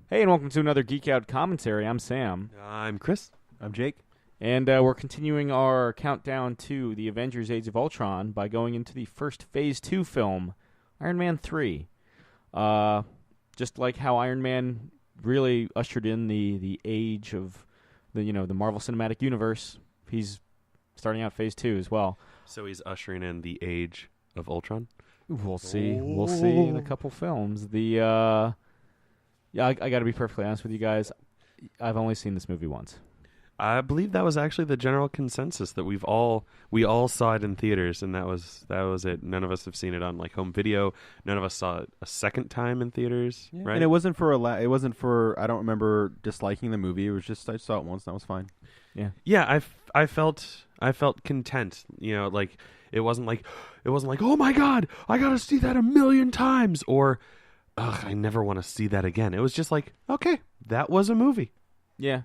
Hey, and welcome to another Geek Out commentary. I'm Sam. I'm Chris. I'm Jake. And we're continuing our countdown to the Avengers Age of Ultron by going into the first Phase 2 film, Iron Man 3. Just like how Iron Man really ushered in the age of the Marvel Cinematic Universe, he's starting out Phase 2 as well. So he's ushering in the age of Ultron? We'll see. We'll see in a couple films. I got to be perfectly honest with you guys. I've only seen this movie once. I believe that was actually the general consensus that we all saw it in theaters, and that was it. None of us have seen it on like home video. None of us saw it a second time in theaters, right? And it wasn't for I don't remember disliking the movie. It was just I saw it once and that was fine. Yeah. Yeah, I felt content. Like it wasn't like oh my god, I gotta see that 1,000,000 times, or ugh, I never want to see that again. It was just like, okay, that was a movie. Yeah.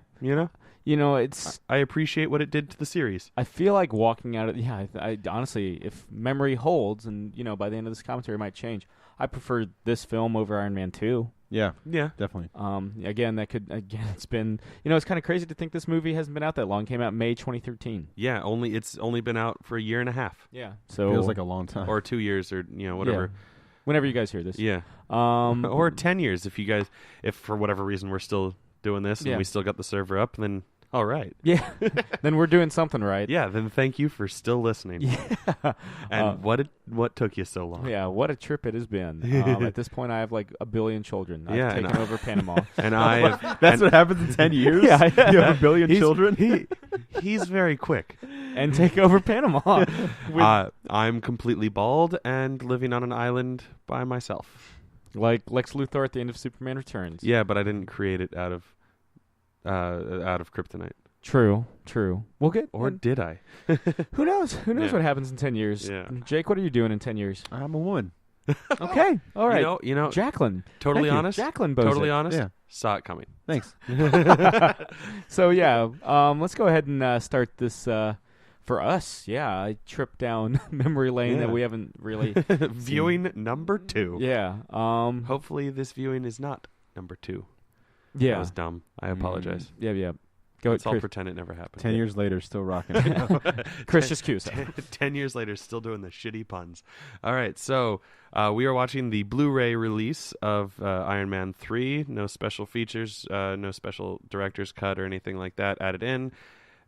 It's... I appreciate what it did to the series. I feel like walking out of... Yeah, I honestly, if memory holds, and, by the end of this commentary it might change, I prefer this film over Iron Man 2. Yeah, It's definitely. been... it's kind of crazy to think this movie hasn't been out that long. It came out May 2013. Yeah, it's only been out for a year and a half. Yeah. So feels like a long time. Or 2 years, or, whatever. Yeah. Whenever you guys hear this. Yeah. Or 10 years if for whatever reason we're still doing this and we still got the server up, then all right. Yeah. Then we're doing something right. Yeah, then thank you for still listening. Yeah. And what took you so long? Yeah, what a trip it has been. At this point I have like 1 billion children. I've taken over Panama. And I That's what happens in 10 years? Yeah. You have 1 billion children? He's very quick. And take over Panama. I'm completely bald and living on an island by myself. Like Lex Luthor at the end of Superman Returns. Yeah, but I didn't create it out of kryptonite. True. We'll get... Or did I? Who knows? Who knows what happens in 10 years? Yeah. Jake, what are you doing in 10 years? I'm a woman. Okay. All right. You know, Jacqueline. totally honest. Jacqueline Bozek. Totally honest. Yeah. Saw it coming. Thanks. So, yeah. Let's go ahead and start this... for us, I tripped down memory lane that we haven't really viewing number 2. Yeah. Hopefully this viewing is not number 2. Yeah. That was dumb. I apologize. Yeah. Go Let's all Chris. pretend it never happened. 10 years later, still rocking. Chris just cues. 10 years later, still doing the shitty puns. All right, so we are watching the Blu-ray release of Iron Man 3. No special features, no special director's cut or anything like that added in.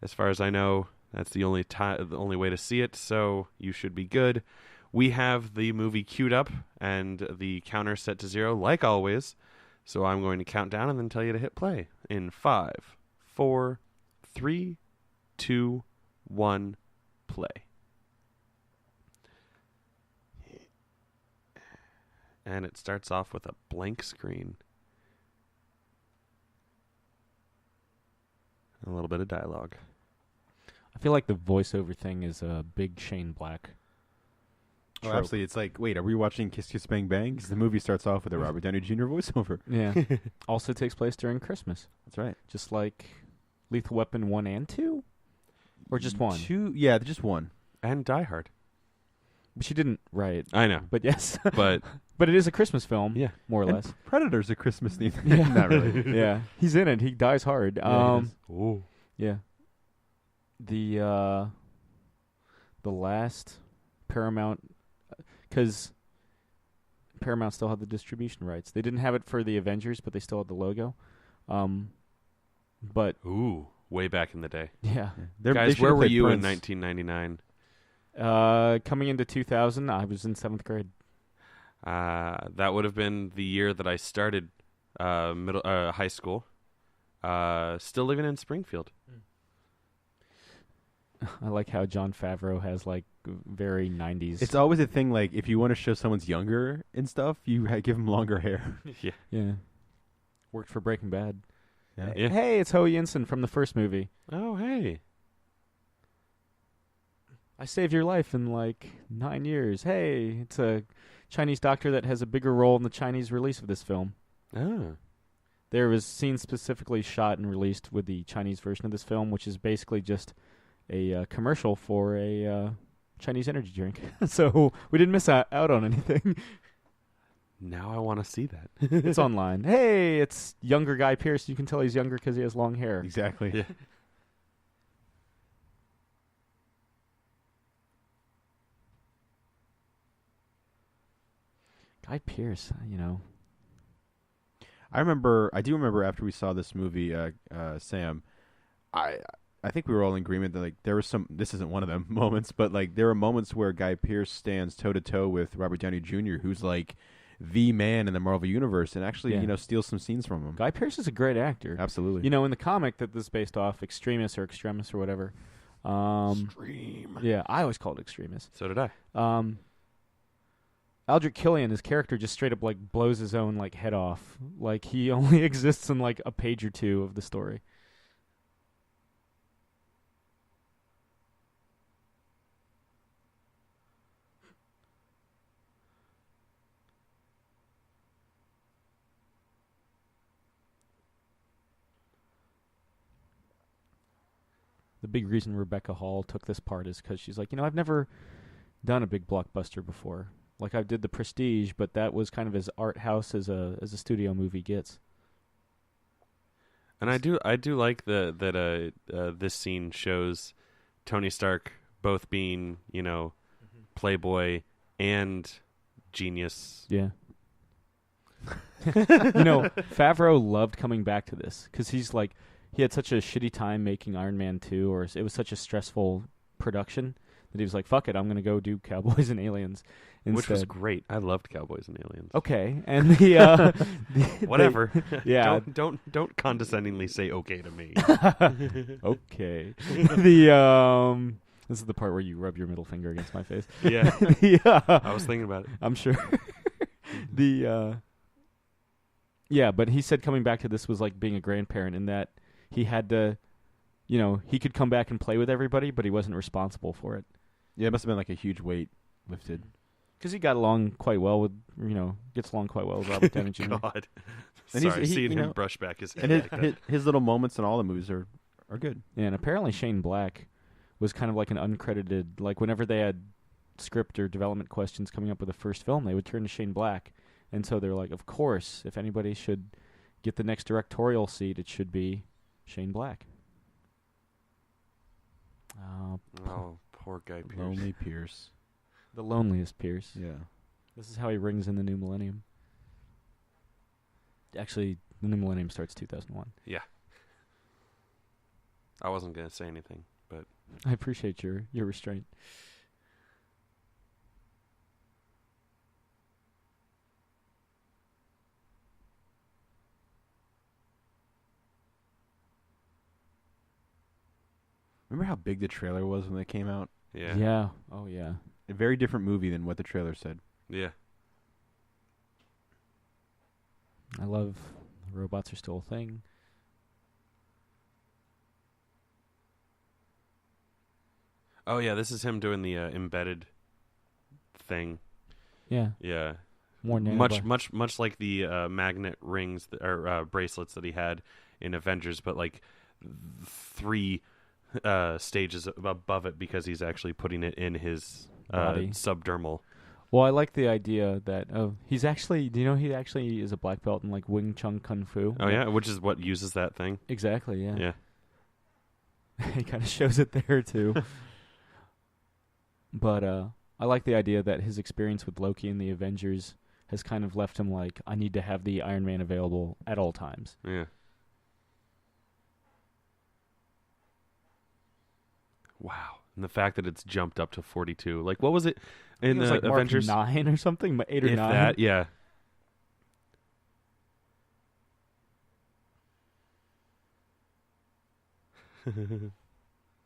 As far as I know, that's the only way to see it, so you should be good. We have the movie queued up and the counter set to 0, like always. So I'm going to count down and then tell you to hit play in 5, 4, 3, 2, 1, play. And it starts off with a blank screen. A little bit of dialogue. I feel like the voiceover thing is a big Shane Black. Oh, absolutely. It's like, wait, are we watching Kiss Kiss Bang Bang? Because the movie starts off with a Robert Downey Jr. voiceover. Yeah. Also takes place during Christmas. That's right. Just like Lethal Weapon 1 and 2? Or just 1? 2? Yeah, just 1. And Die Hard. But you didn't write. I know. But yes. But it is a Christmas film. Yeah. More or less. Predator's a Christmas theme. Yeah. Not really. Yeah. He's in it. He dies hard. Oh. Yeah. The last Paramount... Because Paramount still had the distribution rights. They didn't have it for the Avengers, but they still had the logo. But Ooh, way back in the day. yeah. Guys, where were you in 1999? Coming into 2000, I was in 7th grade. That would have been the year that I started high school. Still living in Springfield. I like how Jon Favreau has like very 90s. It's always a thing, like, if you want to show someone's younger and stuff, you give them longer hair. Yeah. Worked for Breaking Bad. Yeah. Hey, it's Ho Yinsen from the first movie. Oh, hey. I saved your life in like 9 years. Hey, it's a Chinese doctor that has a bigger role in the Chinese release of this film. Oh. There was scenes specifically shot and released with the Chinese version of this film, which is basically just a commercial for a Chinese energy drink. So we didn't miss out on anything. Now I want to see that. It's online. Hey, it's younger Guy Pearce. You can tell he's younger because he has long hair. Exactly. Yeah. Guy Pearce, you know. I do remember after we saw this movie, Sam, I think we were all in agreement that like there was some. This isn't one of them moments, but like there were moments where Guy Pearce stands toe to toe with Robert Downey Jr., who's like the man in the Marvel universe, and actually steals some scenes from him. Guy Pearce is a great actor. Absolutely. You know, in the comic that this is based off, Extremis or whatever. Extreme. Yeah, I always called it Extremis. So did I. Aldrich Killian, his character, just straight up like blows his own like head off. Like he only exists in like a page or two of the story. The big reason Rebecca Hall took this part is because she's like, you know, I've never done a big blockbuster before. Like I did The Prestige, but that was kind of as art house as a studio movie gets. And I do like that this scene shows Tony Stark both being, you know, playboy and genius. Yeah. You know, Favreau loved coming back to this because he's like, he had such a shitty time making Iron Man 2, or it was such a stressful production that he was like, fuck it, I'm going to go do Cowboys and Aliens instead. Which was great. I loved Cowboys and Aliens. Okay. And the... Whatever. Yeah. Don't condescendingly say okay to me. Okay. The... This is the part where you rub your middle finger against my face. Yeah. Yeah. I was thinking about it. I'm sure. Yeah, but he said coming back to this was like being a grandparent in that he had to, you know, he could come back and play with everybody, but he wasn't responsible for it. Yeah, it must have been like a huge weight lifted. Because he got along quite well with, you know, gets along quite well with Robert Downey Jr. God. And Sorry, seeing you him know, brush back his head And like that. his little moments in all the movies are good. Yeah, and apparently Shane Black was kind of like an uncredited, like whenever they had script or development questions coming up with the first film, they would turn to Shane Black. And so they're like, of course, if anybody should get the next directorial seat, it should be Shane Black. Oh, poor Guy Pearce. Lonely Pierce. The loneliest Pierce. Yeah. This is how he rings in the new millennium. Actually, the new millennium starts 2001. Yeah. I wasn't going to say anything, but... I appreciate your restraint. Remember how big the trailer was when it came out? Yeah. Yeah. Oh, yeah. A very different movie than what the trailer said. Yeah. I love robots are still a thing. Oh, yeah, this is him doing the embedded thing. Yeah. Yeah. More much like the magnet rings or bracelets that he had in Avengers, but like 3 stages above it because he's actually putting it in his subdermal. Well, I like the idea that he's actually. Do you know he actually is a black belt in like Wing Chun Kung Fu? Oh yeah, which is what uses that thing. Exactly. Yeah. Yeah. He kind of shows it there too. But I like the idea that his experience with Loki and the Avengers has kind of left him like, I need to have the Iron Man available at all times. Yeah. Wow. And the fact that it's jumped up to 42. Like, what was it in the like Avengers? Mark 9 or something? 8 or 9? That, yeah.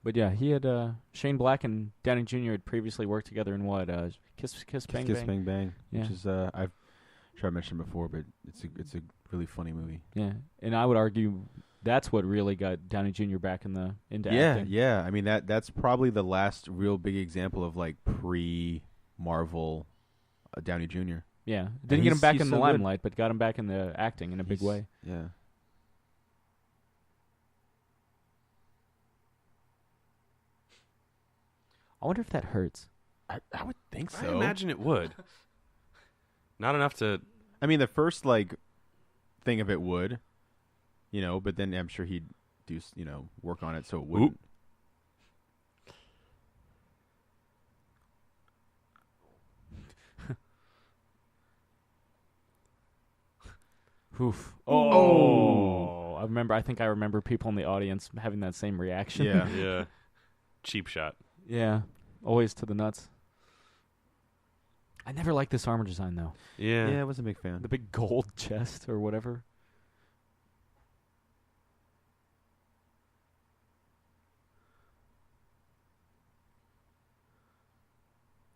But yeah, he had Shane Black and Downey Jr. had previously worked together in what? Kiss Bang Kiss Bang? Bang Bang. Yeah. Which is, I've tried to mention before, but it's a really funny movie. Yeah, and I would argue that's what really got Downey Jr. back into Yeah, acting. yeah. I mean, that's probably the last real big example of, like, pre-Marvel Downey Jr. Yeah, didn't get him back he's in the so good. limelight, but got him back in the acting in a big way. Yeah. I wonder if that hurts. I would think I so. imagine it would. Not enough to I mean, the first like thing of it would, but then I'm sure he'd do work on it so it wouldn't. Oof. Oh. I think I remember people in the audience having that same reaction. Yeah. Yeah. Cheap shot. Yeah. Always to the nuts. I never liked this armor design, though. Yeah. Yeah, I wasn't a big fan. The big gold chest or whatever.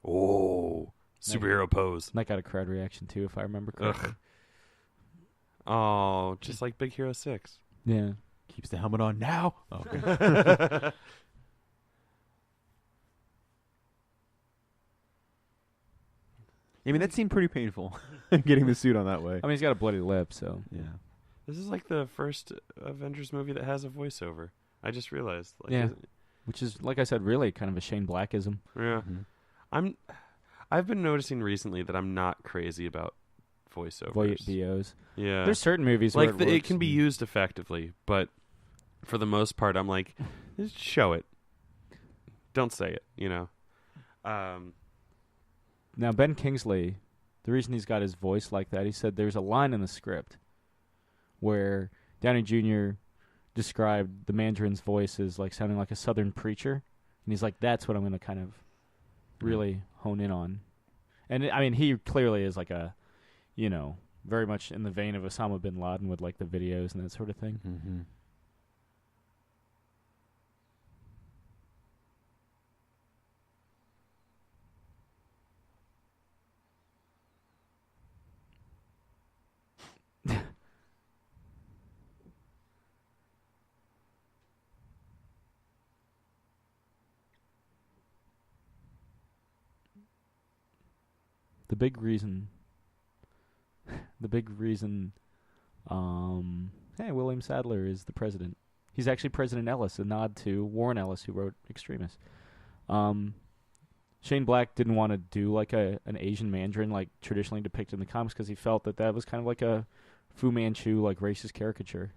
Oh. Superhero pose. That got a crowd reaction, too, if I remember correctly. Ugh. Oh, just like Big Hero 6. Yeah. Keeps the helmet on now. Oh, okay. I mean, that seemed pretty painful, getting the suit on that way. I mean, he's got a bloody lip, so. Yeah. This is like the first Avengers movie that has a voiceover. I just realized. Like, Yeah. Which is, like I said, really kind of a Shane Blackism. Yeah. Mm-hmm. I've been noticing recently that I'm not crazy about voiceovers. VOs. Yeah. There's certain movies like where it can be used effectively, but for the most part, I'm like, just show it. Don't say it. Now, Ben Kingsley, the reason he's got his voice like that, he said there's a line in the script where Downey Jr. described the Mandarin's voice as like sounding like a Southern preacher, and he's like, that's what I'm going to kind of really hone in on. And I mean, he clearly is like a, very much in the vein of Osama bin Laden with like the videos and that sort of thing. Mm-hmm. The big reason, William Sadler is the president. He's actually President Ellis, a nod to Warren Ellis, who wrote Extremis. Shane Black didn't want to do like an Asian Mandarin like traditionally depicted in the comics because he felt that was kind of like a Fu Manchu like racist caricature.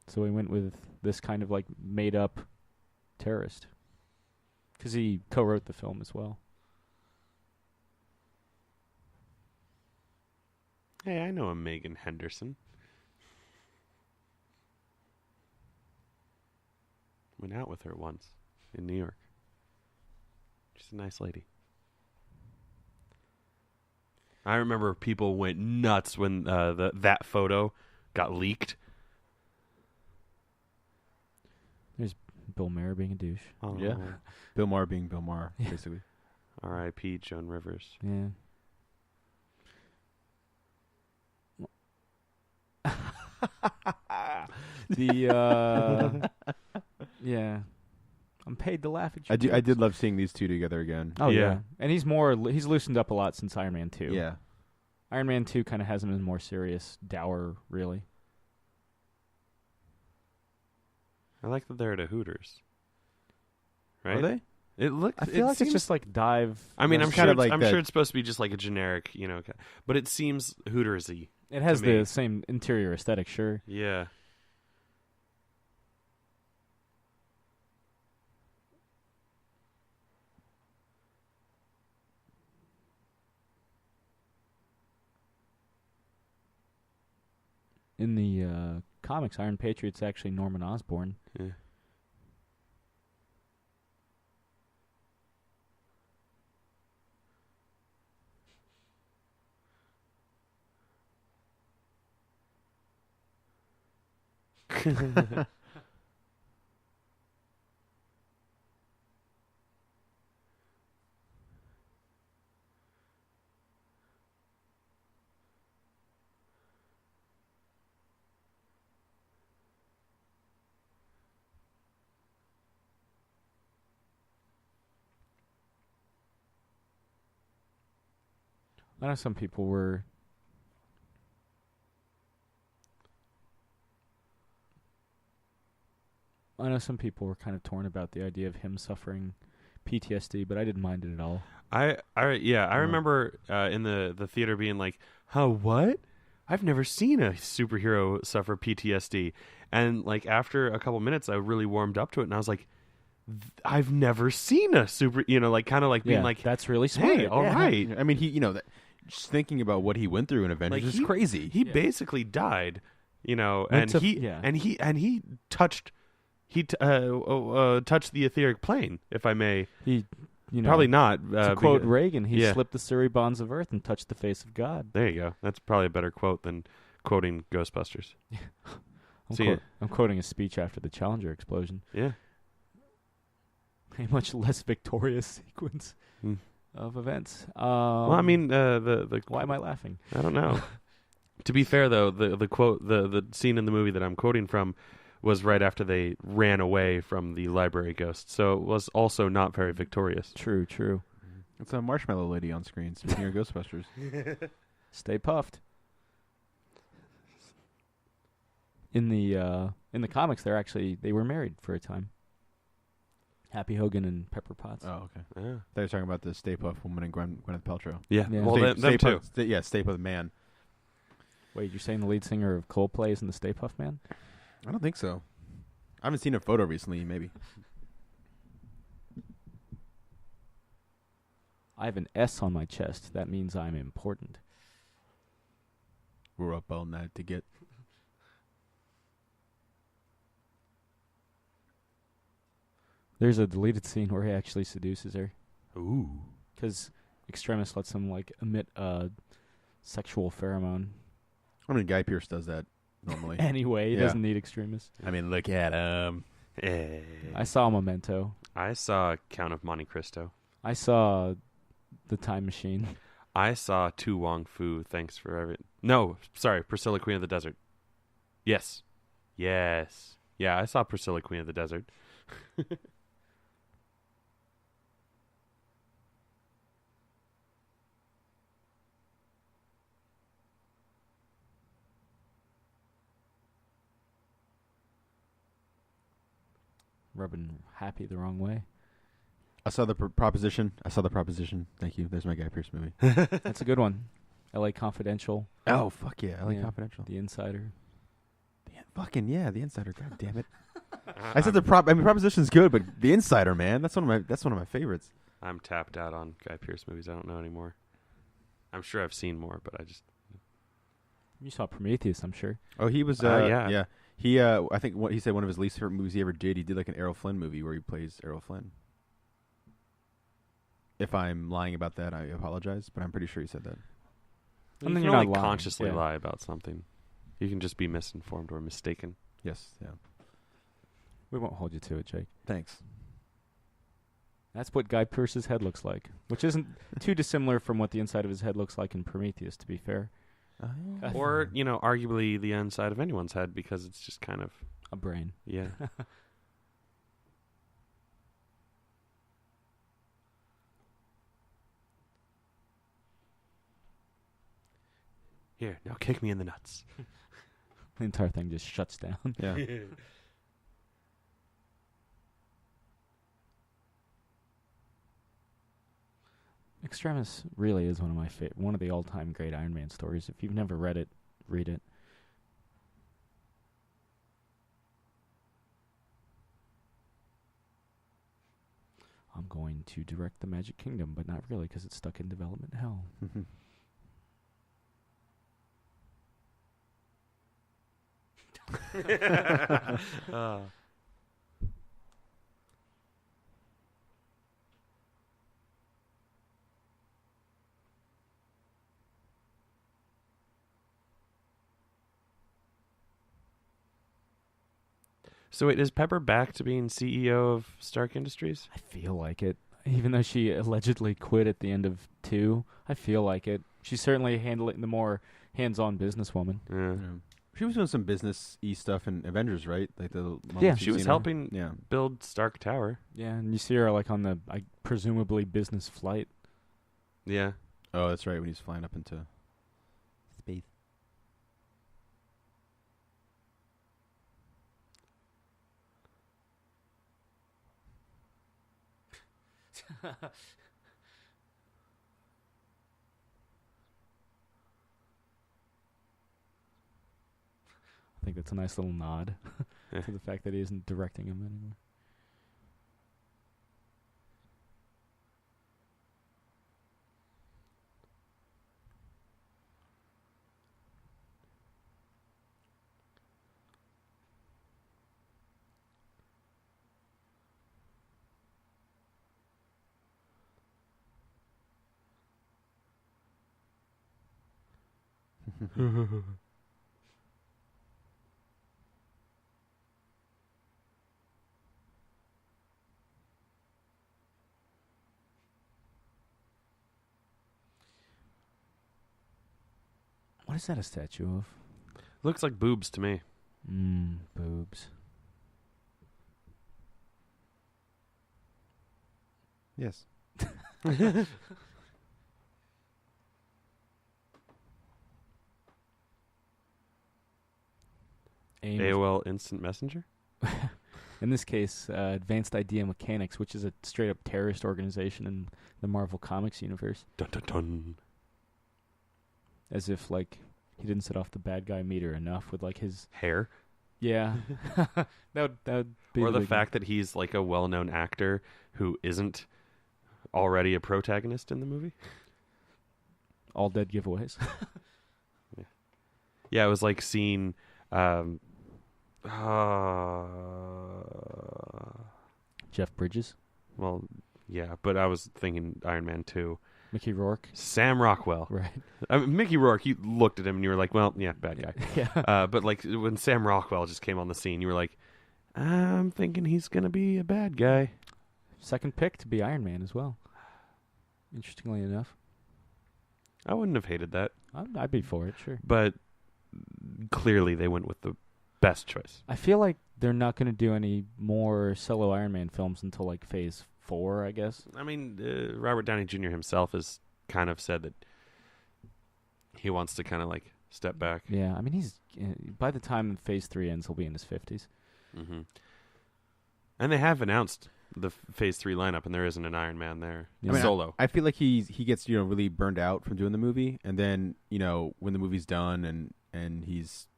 So he went with this kind of like made up terrorist because he co-wrote the film as well. Hey, I know a Megan Henderson. Went out with her once in New York. She's a nice lady. I remember people went nuts when that photo got leaked. There's Bill Maher being a douche. Oh. Yeah. Bill Maher being Bill Maher, basically. R.I.P. Joan Rivers. Yeah. Yeah. I'm paid to laugh at you. I did love seeing these two together again. Oh yeah. Yeah. And he's loosened up a lot since Iron Man 2. Yeah. Iron Man 2 kind of has him as more serious, dour, really. I like that they're at a Hooters. Right? Are they? It looks. I feel like it's just like dive. I mean, I'm It's sure. kind of like I'm that- sure it's supposed to be just like a generic, but it seems Hootersy. It has to me. the same interior aesthetic, sure. Yeah. In the comics, Iron Patriot's actually Norman Osborn. Yeah. I know some people were. kind of torn about the idea of him suffering PTSD, but I didn't mind it at all. I remember in the theater being like, "Huh, what? I've never seen a superhero suffer PTSD." And like after a couple minutes, I really warmed up to it, and I was like, "I've never seen a super," like kind of like being like, that's really smart. "Hey, all right." I mean, he, just thinking about what he went through in Avengers Like is crazy. He basically died, Went and to- he touched touched the etheric plane, if I may. He, Probably not. to quote because- Reagan, he yeah. slipped the Surrey bonds of earth and touched the face of God. There you go. That's probably a better quote than quoting Ghostbusters. I'm quoting a speech after the Challenger explosion. Yeah. A much less victorious sequence Hmm. of events. Well, I mean, the why am I laughing? I don't know. To be fair, though, the quote, the scene in the movie that I'm quoting from was right after they ran away from the library ghost, so it was also not very victorious. True. It's a marshmallow lady on screen. Speaking of Ghostbusters, Stay puffed. In the comics, they were married for a time. Happy Hogan and Pepper Potts. oh okay. Yeah. They were talking about the Stay Puft Woman and Gwyneth Paltrow. Yeah. Yeah. Well, them too. Stay Puft Man. Wait, you're saying the lead singer of Coldplay is in the Stay Puft Man? I don't think so. I haven't seen a photo recently. Maybe. I have an S on my chest. That means I'm important. We're up all night to get. There's a deleted scene where he actually seduces her. Ooh. Because Extremis lets him, emit a sexual pheromone. I mean, Guy Pearce does that normally. Anyway, he Yeah. doesn't need Extremis. I mean, look at him. I saw Memento. I saw Count of Monte Cristo. I saw The Time Machine. I saw Tu Wong Fu. Thanks for everything. No, sorry, Priscilla, Queen of the Desert. Yes. Yeah, I saw Priscilla, Queen of the Desert. Rubbing Happy the wrong way. I saw the Proposition. Thank you. There's my Guy Pearce movie. That's a good one. L.A. Confidential. Oh fuck yeah! I like Yeah. Confidential. The Insider. Fucking yeah, The Insider. God damn it! I said Proposition's good, but The Insider, man, that's one of my favorites. I'm tapped out on Guy Pearce movies. I don't know anymore. I'm sure I've seen more, but I just... You saw Prometheus, I'm sure. Oh, he was. Yeah. He. I think what he said one of his least favorite movies he ever did. He did like an Errol Flynn movie where he plays Errol Flynn. If I'm lying about that, I apologize, but I'm pretty sure he said that. You And then can you're only not lying. consciously Yeah. lie about something. You can just be misinformed or mistaken. Yes. Yeah. We won't hold you to it, Jake. Thanks. That's what Guy Pearce's head looks like, which isn't too dissimilar from what the inside of his head looks like in Prometheus, to be fair. Or, arguably the inside of anyone's head, because it's just kind of... A brain. Yeah. Here, now kick me in the nuts. The entire thing just shuts down. Yeah. Extremis really is one of my one of the all-time great Iron Man stories. If you've never read it, read it. I'm going to direct the Magic Kingdom, but not really because it's stuck in development hell. So wait, is Pepper back to being CEO of Stark Industries? I feel like it. Even though she allegedly quit at the end of 2, I feel like it. She's certainly handling the more hands-on businesswoman. Yeah. Yeah. She was doing some business-y stuff in Avengers, right? Like the moments Yeah. you've She was seen her. helping Yeah. build Stark Tower. Yeah, and you see her on the presumably business flight. Yeah. Oh, that's right. When he's flying up into space. think that's a nice little nod to the fact that he isn't directing him anymore. What is that a statue of? Looks like boobs to me. Boobs. Yes. AOL Instant Messenger? In this case, Advanced Idea Mechanics, which is a straight-up terrorist organization in the Marvel Comics universe. Dun dun dun. As if, like, he didn't set off the bad guy meter enough with, like, his... Hair? Yeah. that would be Or the big fact that he's, like, a well-known actor who isn't already a protagonist in the movie? all dead giveaways. Yeah, it was like seeing... Jeff Bridges. well, yeah, but I was thinking Iron Man 2. Mickey Rourke. Sam Rockwell. Right. I mean, Mickey Rourke, you looked at him and you were like, well, yeah, bad guy. Yeah. But like when Sam Rockwell just came on the scene, you were like, I'm thinking he's going to be a bad guy. Second pick to be Iron Man as well. Interestingly enough. I wouldn't have hated that. I'd be for it, sure. But clearly they went with the best choice. I feel like they're not going to do any more solo Iron Man films until like Phase 4, I guess. I mean, Robert Downey Jr. himself has kind of said that he wants to kind of like step back. Yeah, I mean, he's by the time Phase 3 ends, he'll be in his 50s. Mm-hmm. And they have announced the Phase 3 lineup, and there isn't an Iron Man there. Yeah. I mean, Solo. I feel like he gets really burned out from doing the movie, and then when the movie's done and he's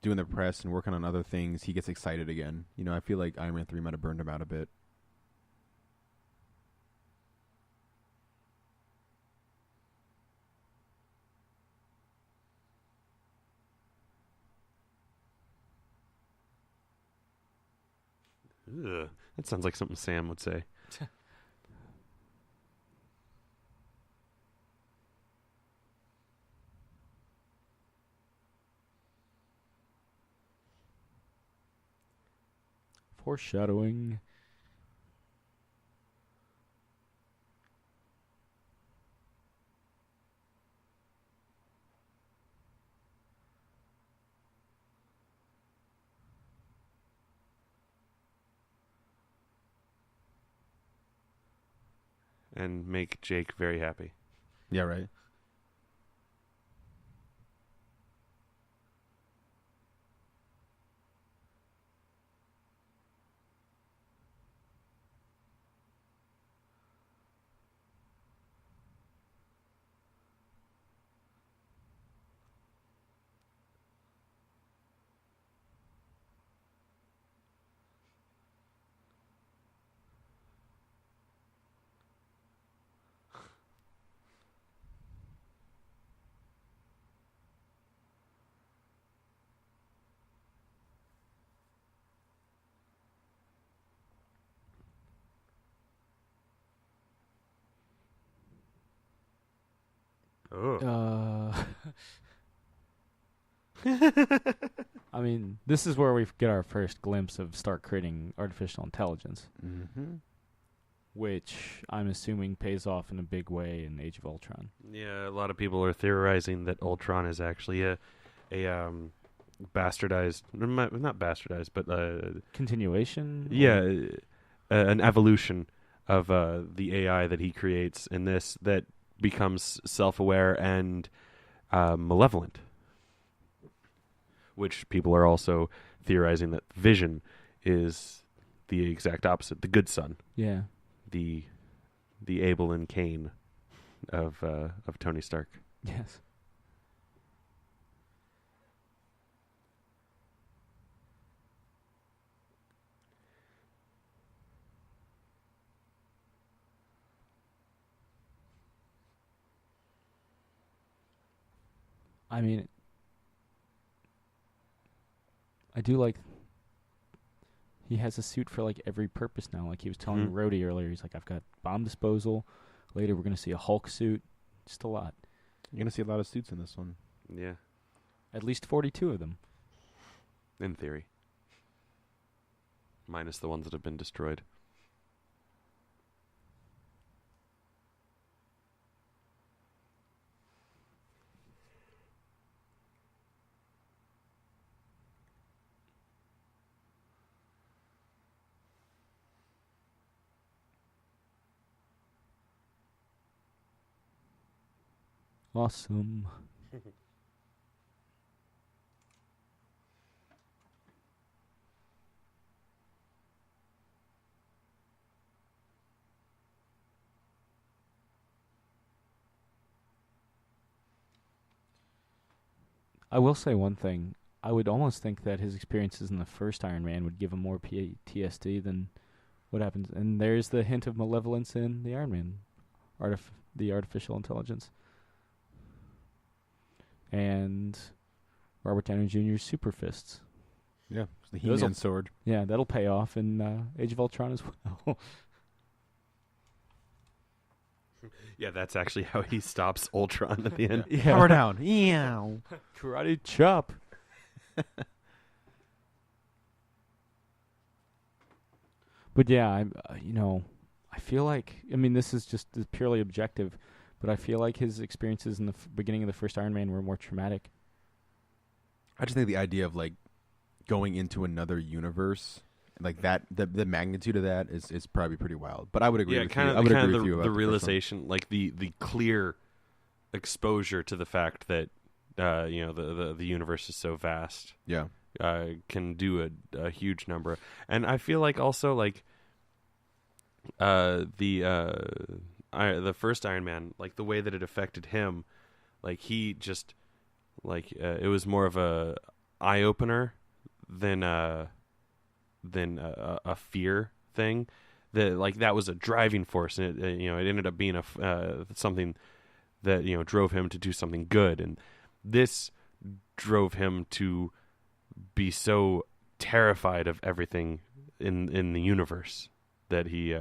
doing the press and working on other things, he gets excited again. I feel like Iron Man 3 might have burned him out a bit. Ugh, that sounds like something Sam would say. Foreshadowing. And make Jake very happy. Yeah, right. Oh. I mean, this is where we get our first glimpse of start creating artificial intelligence, Mm-hmm. which I'm assuming pays off in a big way in Age of Ultron. Yeah, a lot of people are theorizing that Ultron is actually a bastardized, not bastardized, but Continuation? an evolution of the AI that he creates in this that becomes self-aware and malevolent. Which people are also theorizing that Vision is the exact opposite, the good son, Yeah. the Abel and Cain of Tony Stark. Yes. I mean, I do like. He has a suit for like every purpose now. Like he was telling Rhodey earlier, he's like, I've got bomb disposal. Later, we're gonna see a Hulk suit. Just a lot. You're gonna see a lot of suits in this one. Yeah, At least 42 of them. in theory. Minus the ones that have been destroyed. Awesome. I will say one thing. I would almost think that his experiences in the first Iron Man would give him more PTSD than what happens. And there's the hint of malevolence in the Iron Man, the artificial intelligence. And Robert Downey Jr.'s super fists. Yeah, it's the Those He-Man will- sword. Yeah, that'll pay off in Age of Ultron as well. Yeah, that's actually how he stops Ultron at the end. Power down. Yeah. Karate chop. But yeah, I feel like, this is just purely objective, but I feel like his experiences in the beginning of the first Iron Man were more traumatic. I just think the idea of like going into another universe, like that, the magnitude of that is probably pretty wild. But I would agree. Yeah, with kind you. of, I would kind agree of with you the about the first one. realization, like the clear exposure to the fact that the universe is so vast. Yeah. Can do a huge number, and I feel like also like the first Iron Man, like the way that it affected him, like he just like it was more of a eye opener than a fear thing. That was a driving force, and it ended up being something that drove him to do something good, and this drove him to be so terrified of everything in the universe that he's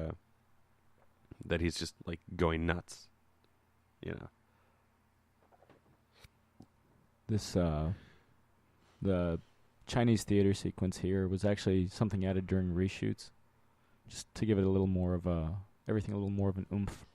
just like going nuts. This the Chinese theater sequence here was actually something added during reshoots, just to give it a little more of everything a little more of an oomph.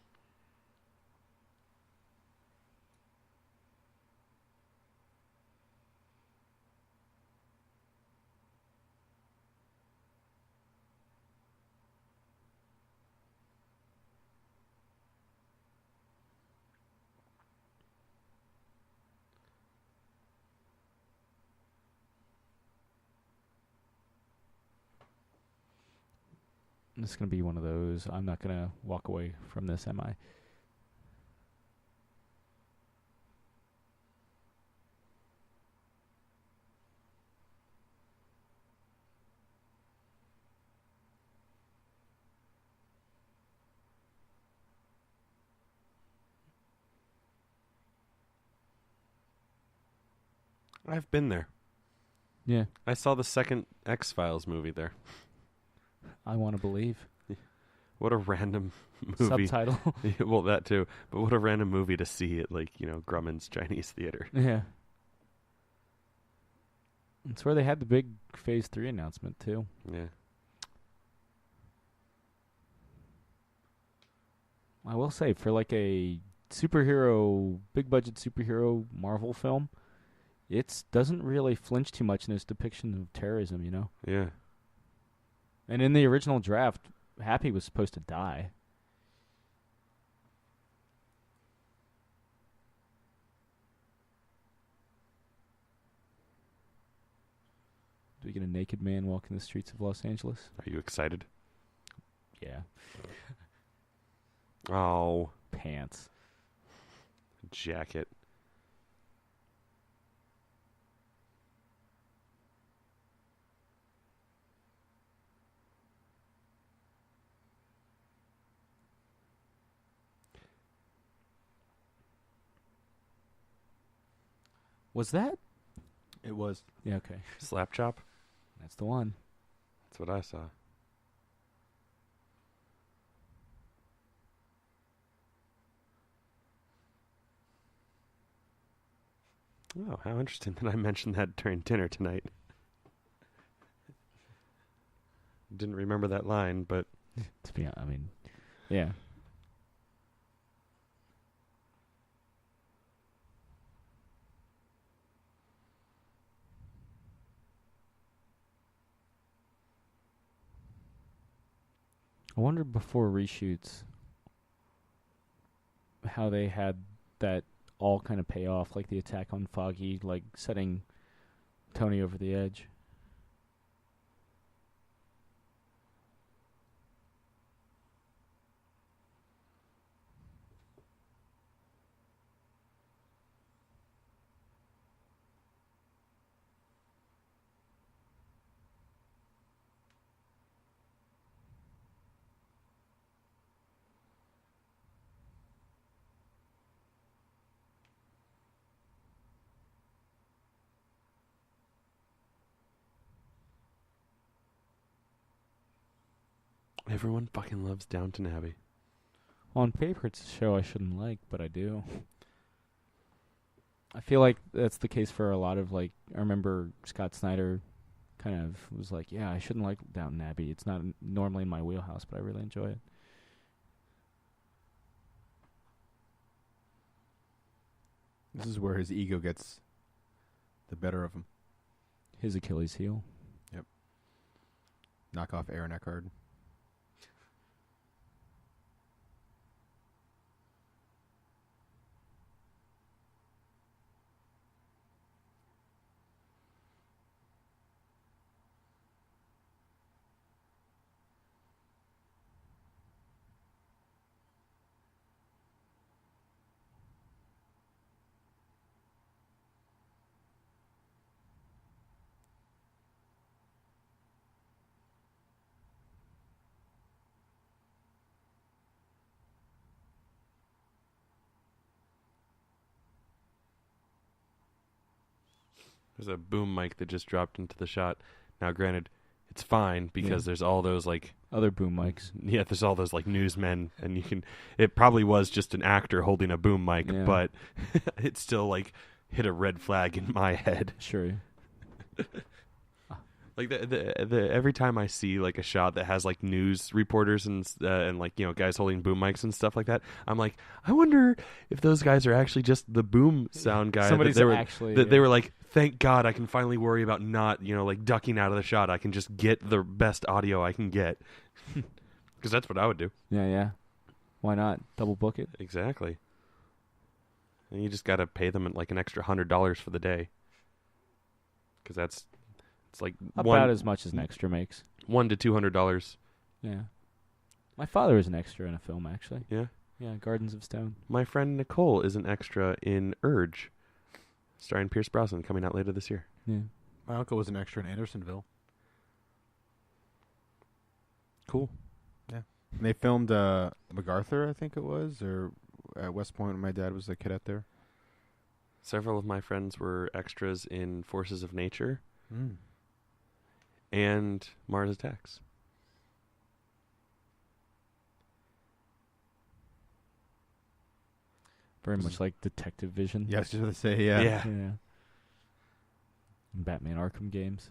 This is going to be one of those. I'm not going to walk away from this, am I? I've been there. Yeah, I saw the second X-Files movie there. I want to believe. What a random movie. Subtitle. Well, that too. But what a random movie to see at Grumman's Chinese Theater. Yeah. It's where they had the big Phase 3 announcement, too. Yeah. I will say, for like a big budget superhero Marvel film, it doesn't really flinch too much in its depiction of terrorism, Yeah. And in the original draft, Happy was supposed to die. Do we get a naked man walking the streets of Los Angeles? Are you excited? Yeah. Oh, Pants. jacket. Was that? It was. Yeah, okay. Slap Chop. That's the one. That's what I saw. Oh, how interesting that I mentioned that during dinner tonight. Didn't remember that line, but To be honest, I mean, yeah. I wonder before reshoots how they had that all kind of pay off, like the attack on Foggy, like setting Tony over the edge. everyone fucking loves Downton Abbey. On paper, it's a show I shouldn't like, but I do. I feel like that's the case for a lot of, like, I remember Scott Snyder kind of was like, yeah, I shouldn't like Downton Abbey. It's not normally in my wheelhouse, but I really enjoy it. This is where his ego gets the better of him. His Achilles heel. Knock off Aaron Eckhart. There's a boom mic that just dropped into the shot. Now, granted, it's fine because there's all those, like... Other boom mics. Yeah, there's all those, like, newsmen, and you can... It probably was just an actor holding a boom mic, but it still, like, hit a red flag in my head. Sure. Like, the every time I see, like, a shot that has, like, news reporters and like, you know, guys holding boom mics and stuff like that, I'm like, I wonder if those guys are actually just the boom sound guy. Somebody's they were, actually... they were like, thank God I can finally worry about not, you know, like, ducking out of the shot. I can just get the best audio I can get. Because that's what I would do. Yeah. Why not? Double book it? Exactly. And you just got to pay them like an extra $100 for the day. Because it's like about as much as an extra makes. $100 to $200. Yeah. My father is an extra in a film, actually. Yeah? Yeah, Gardens of Stone. My friend Nicole is an extra in Urge, starring Pierce Brosnan, coming out later this year. Yeah. My uncle was an extra in Andersonville. Cool. Yeah. And they filmed MacArthur, I think it was, or at West Point when my dad was a kid out there. Several of my friends were extras in Forces of Nature Mm. and Mars Attacks. Very much like Detective Vision. Yeah, I was just going to say, yeah. Yeah. And Batman Arkham games.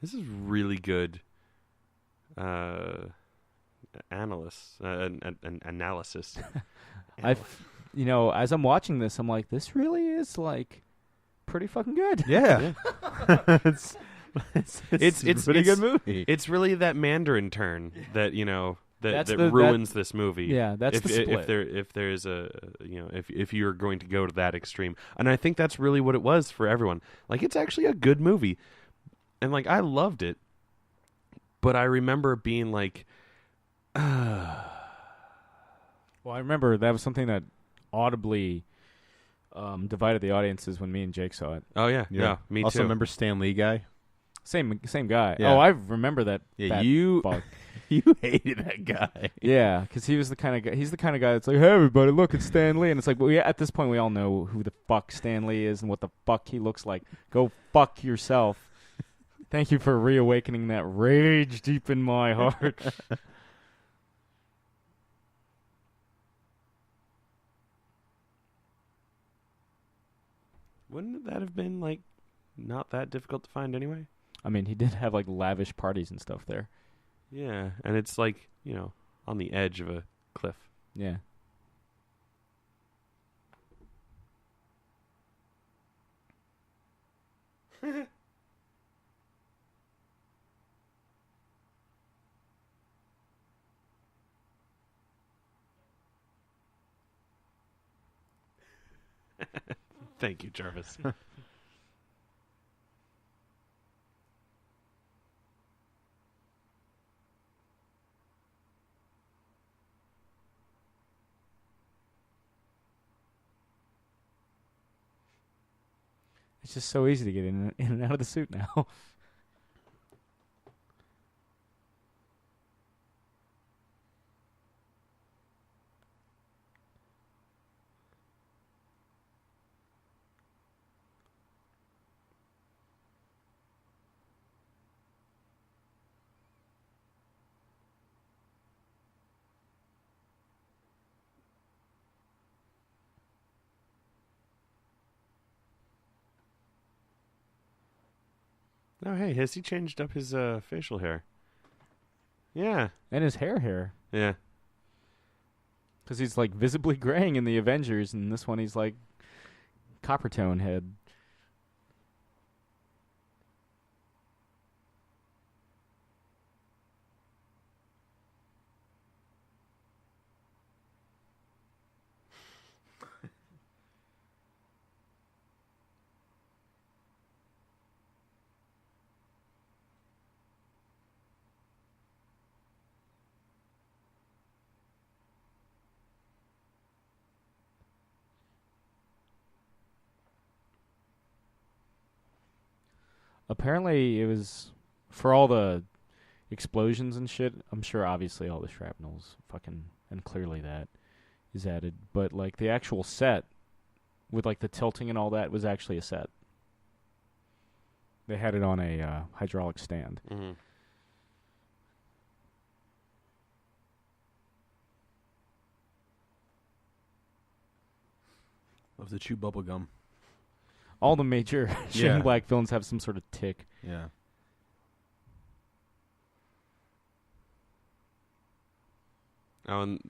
This is really good analysis. You know, as I'm watching this, I'm like, this really is, like, pretty fucking good. Yeah. it's a pretty good movie. It's really that Mandarin turn that, you know, that That's ruins this movie. Yeah, that's the split. If there's a, you know, if you're going to go to that extreme, and I think that's really what it was for everyone. Like, it's actually a good movie, and like I loved it, but I remember being like, Well, I remember that was something that audibly divided the audiences when me and Jake saw it. oh yeah, me also too. remember Stan Lee guy? Same guy. Yeah. Oh, I remember that. Yeah, fat you fuck. You hated that guy. Yeah, because he was the kind of guy. He's the kind of guy that's like, "Hey, everybody, look, it's Stan Lee," and it's like, well, at this point, we all know who the fuck Stan Lee is and what the fuck he looks like. Go fuck yourself. Thank you for reawakening that rage deep in my heart. Wouldn't that have been like not that difficult to find anyway? I mean, he did have like lavish parties and stuff there. Yeah, and it's like, on the edge of a cliff. Yeah. Thank you, Jarvis. It's just so easy to get in and out of the suit now. Oh, hey, has he changed up his facial hair? Yeah. And his hair. Yeah. Because he's like visibly graying in the Avengers, and this one he's like copper tone head. Apparently, it was for all the explosions and shit. I'm sure, obviously, all the shrapnel's fucking, and clearly that is added. But like the actual set with like the tilting and all that was actually a set. They had it on a hydraulic stand. Mm-hmm. Love to chew bubble gum. All the major Shane Black villains have some sort of tick. Yeah. Oh, and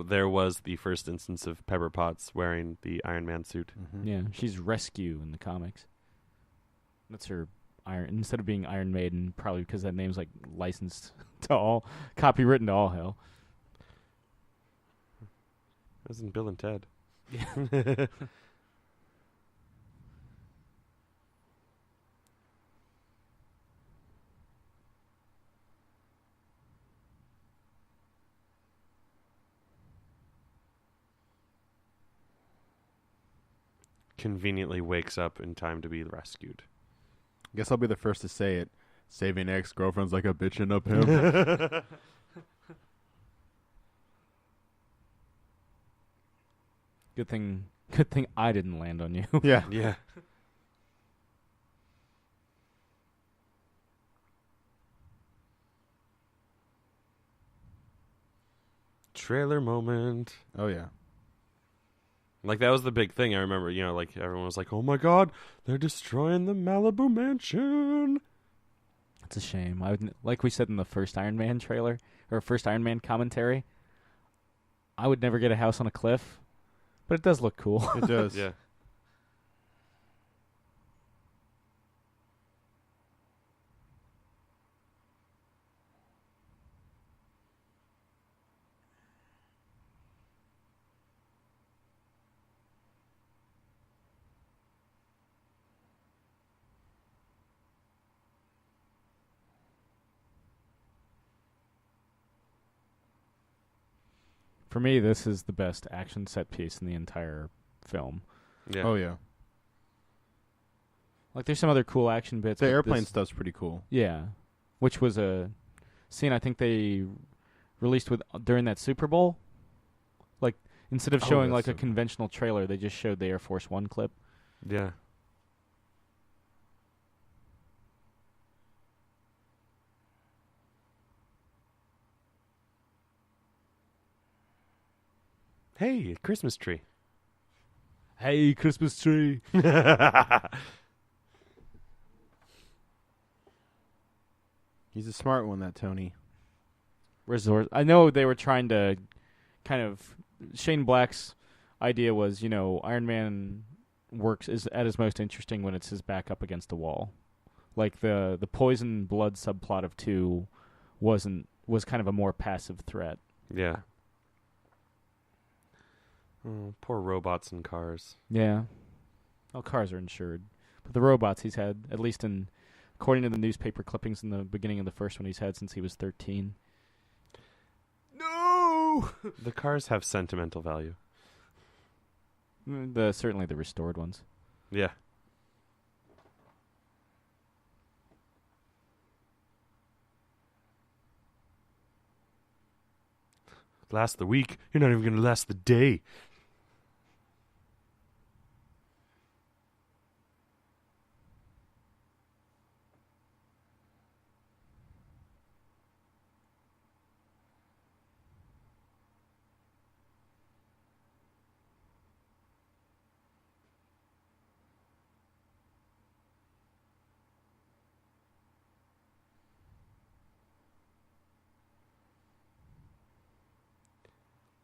there was the first instance of Pepper Potts wearing the Iron Man suit. Mm-hmm. Yeah, she's Rescue in the comics. That's her Iron. Instead of being Iron Maiden, probably because that name's like licensed to all, copywritten to all hell. That was in Bill and Ted. Yeah. Conveniently wakes up in time to be rescued. Guess I'll be the first to say it. Saving ex-girlfriend's like a bitch and a pimp. Good thing I didn't land on you. Yeah. Yeah. Trailer moment. Oh, yeah. Like, that was the big thing. I remember, like, everyone was like, oh my god, they're destroying the Malibu mansion. It's a shame. Like we said in the first Iron Man trailer, or first Iron Man commentary, I would never get a house on a cliff, but it does look cool. It does. Yeah. For me, this is the best action set piece in the entire film. Yeah. Oh, yeah. Like, there's some other cool action bits. The but airplane this, stuff's pretty cool. yeah, which was a scene I think they released during that Super Bowl. Like instead of showing like a so conventional trailer, they just showed the Air Force One clip. Yeah. Hey, a Christmas tree. Hey, Christmas tree. He's a smart one, that Tony. Resort. I know they were trying to kind of Shane Black's idea was, Iron Man works is at his most interesting when it's his back up against the wall. Like the poison blood subplot of 2 was kind of a more passive threat. Yeah. Oh, poor robots and cars. Yeah. Well, cars are insured. But the robots he's had, at least according to the newspaper clippings in the beginning of the first one, he's had since he was 13. No! The cars have sentimental value. Certainly the restored ones. Yeah. Last the week. You're not even going to last the day.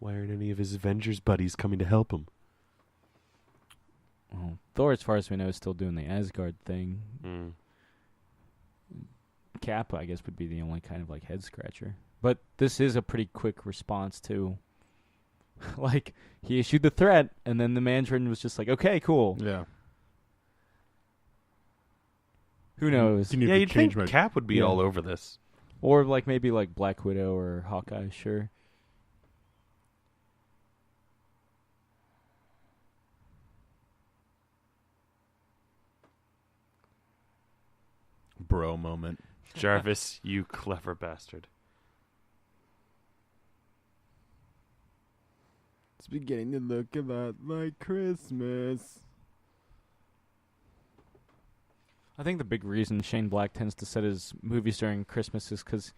Why aren't any of his Avengers buddies coming to help him? Well, Thor, as far as we know, is still doing the Asgard thing. Mm. Cap, I guess, would be the only kind of like head scratcher. But this is a pretty quick response to, like, he issued the threat, and then the Mandarin was just like, "Okay, cool." Yeah. Who knows? Yeah, you'd think Cap would be all over this. Or like maybe like Black Widow or Hawkeye, sure. Bro moment. Jarvis, you clever bastard. It's beginning to look a lot like Christmas. I think the big reason Shane Black tends to set his movies during Christmas is because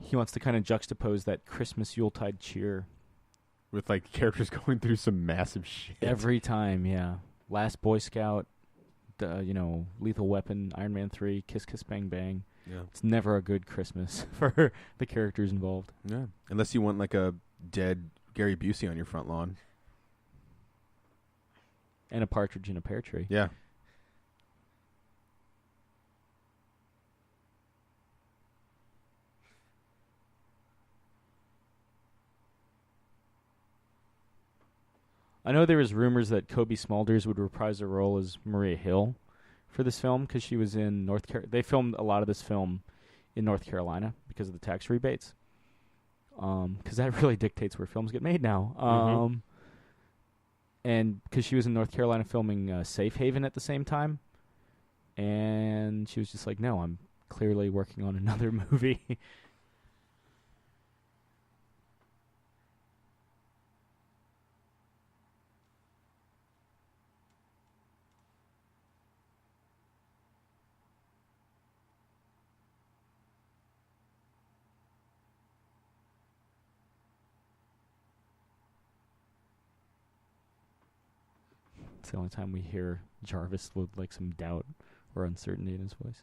he wants to kind of juxtapose that Christmas Yuletide cheer. With, like, characters going through some massive shit. Every time, yeah. Last Boy Scout, Lethal Weapon, Iron Man 3, Kiss Kiss Bang Bang. Yeah. It's never a good Christmas for the characters involved. Yeah. Unless you want, like, a dead Gary Busey on your front lawn. And a partridge in a pear tree. Yeah. I know there was rumors that Kobe Smulders would reprise her role as Maria Hill for this film because she was in North Carolina. They filmed a lot of this film in North Carolina because of the tax rebates. Because that really dictates where films get made now. And because she was in North Carolina filming Safe Haven at the same time. And she was just like, no, I'm clearly working on another movie. It's the only time we hear Jarvis with like some doubt or uncertainty in his voice.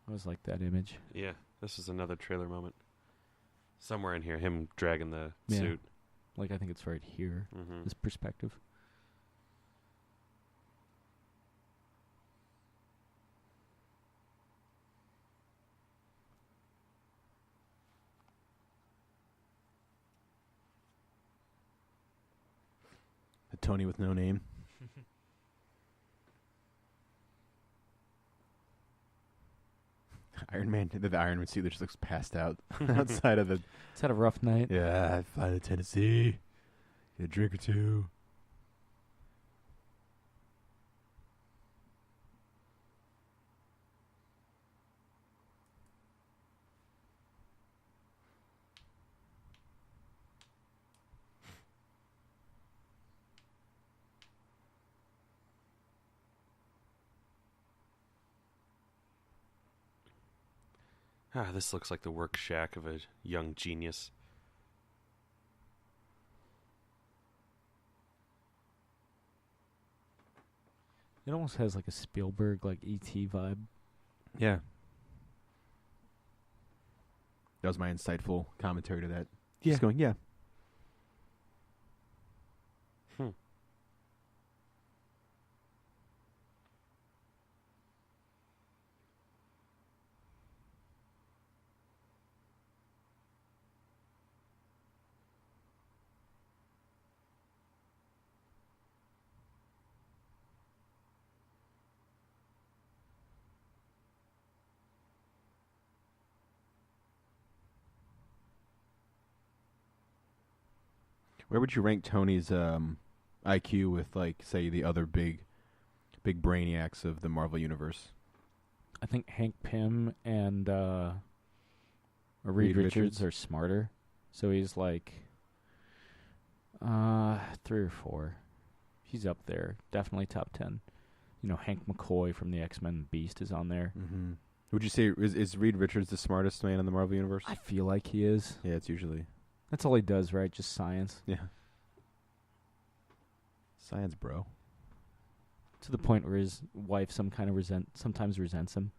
I was like that image. Yeah, this is another trailer moment. Somewhere in here, him dragging the Yeah. suit. Like, I think it's right here, Mm-hmm. this perspective. Tony with no name. Iron Man, the Iron Man suit that just looks passed out outside of the. It's had a rough night. Yeah, I fly to Tennessee. Get a drink or two. This looks like the work shack of a young genius. It almost has like a Spielberg, like E.T. vibe. Yeah. That was my insightful commentary to that. Yeah. Just going, yeah. Where would you rank Tony's IQ with, like, say, the other big brainiacs of the Marvel Universe? I think Hank Pym and Reed Richards are smarter. So he's like 3 or 4. He's up there. Definitely top 10. You know, Hank McCoy from the X-Men Beast is on there. Mm-hmm. Would you say, is Reed Richards the smartest man in the Marvel Universe? I feel like he is. Yeah, it's usually. That's all he does, right? Just science. Yeah. Science, bro. To the point where his wife sometimes resents him.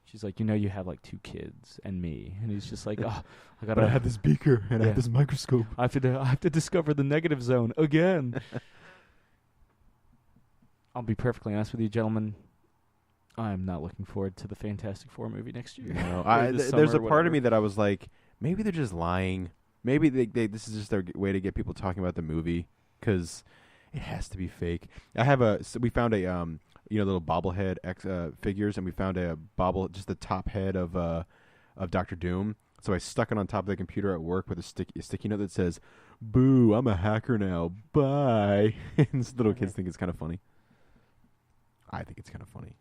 She's like, you have like 2 kids and me, and he's just like, oh, I gotta. But I have this beaker and I have this microscope. I have to discover the negative zone again. I'll be perfectly honest with you, gentlemen. I'm not looking forward to the Fantastic Four movie next year. No, there's a part of me that I was like, maybe they're just lying. Maybe this is just their way to get people talking about the movie, because it has to be fake. We found a little bobblehead figures, and we found just the top head of Doctor Doom. So I stuck it on top of the computer at work with a sticky note that says, "Boo, I'm a hacker now. Bye." And these little kids think it's kind of funny. I think it's kind of funny.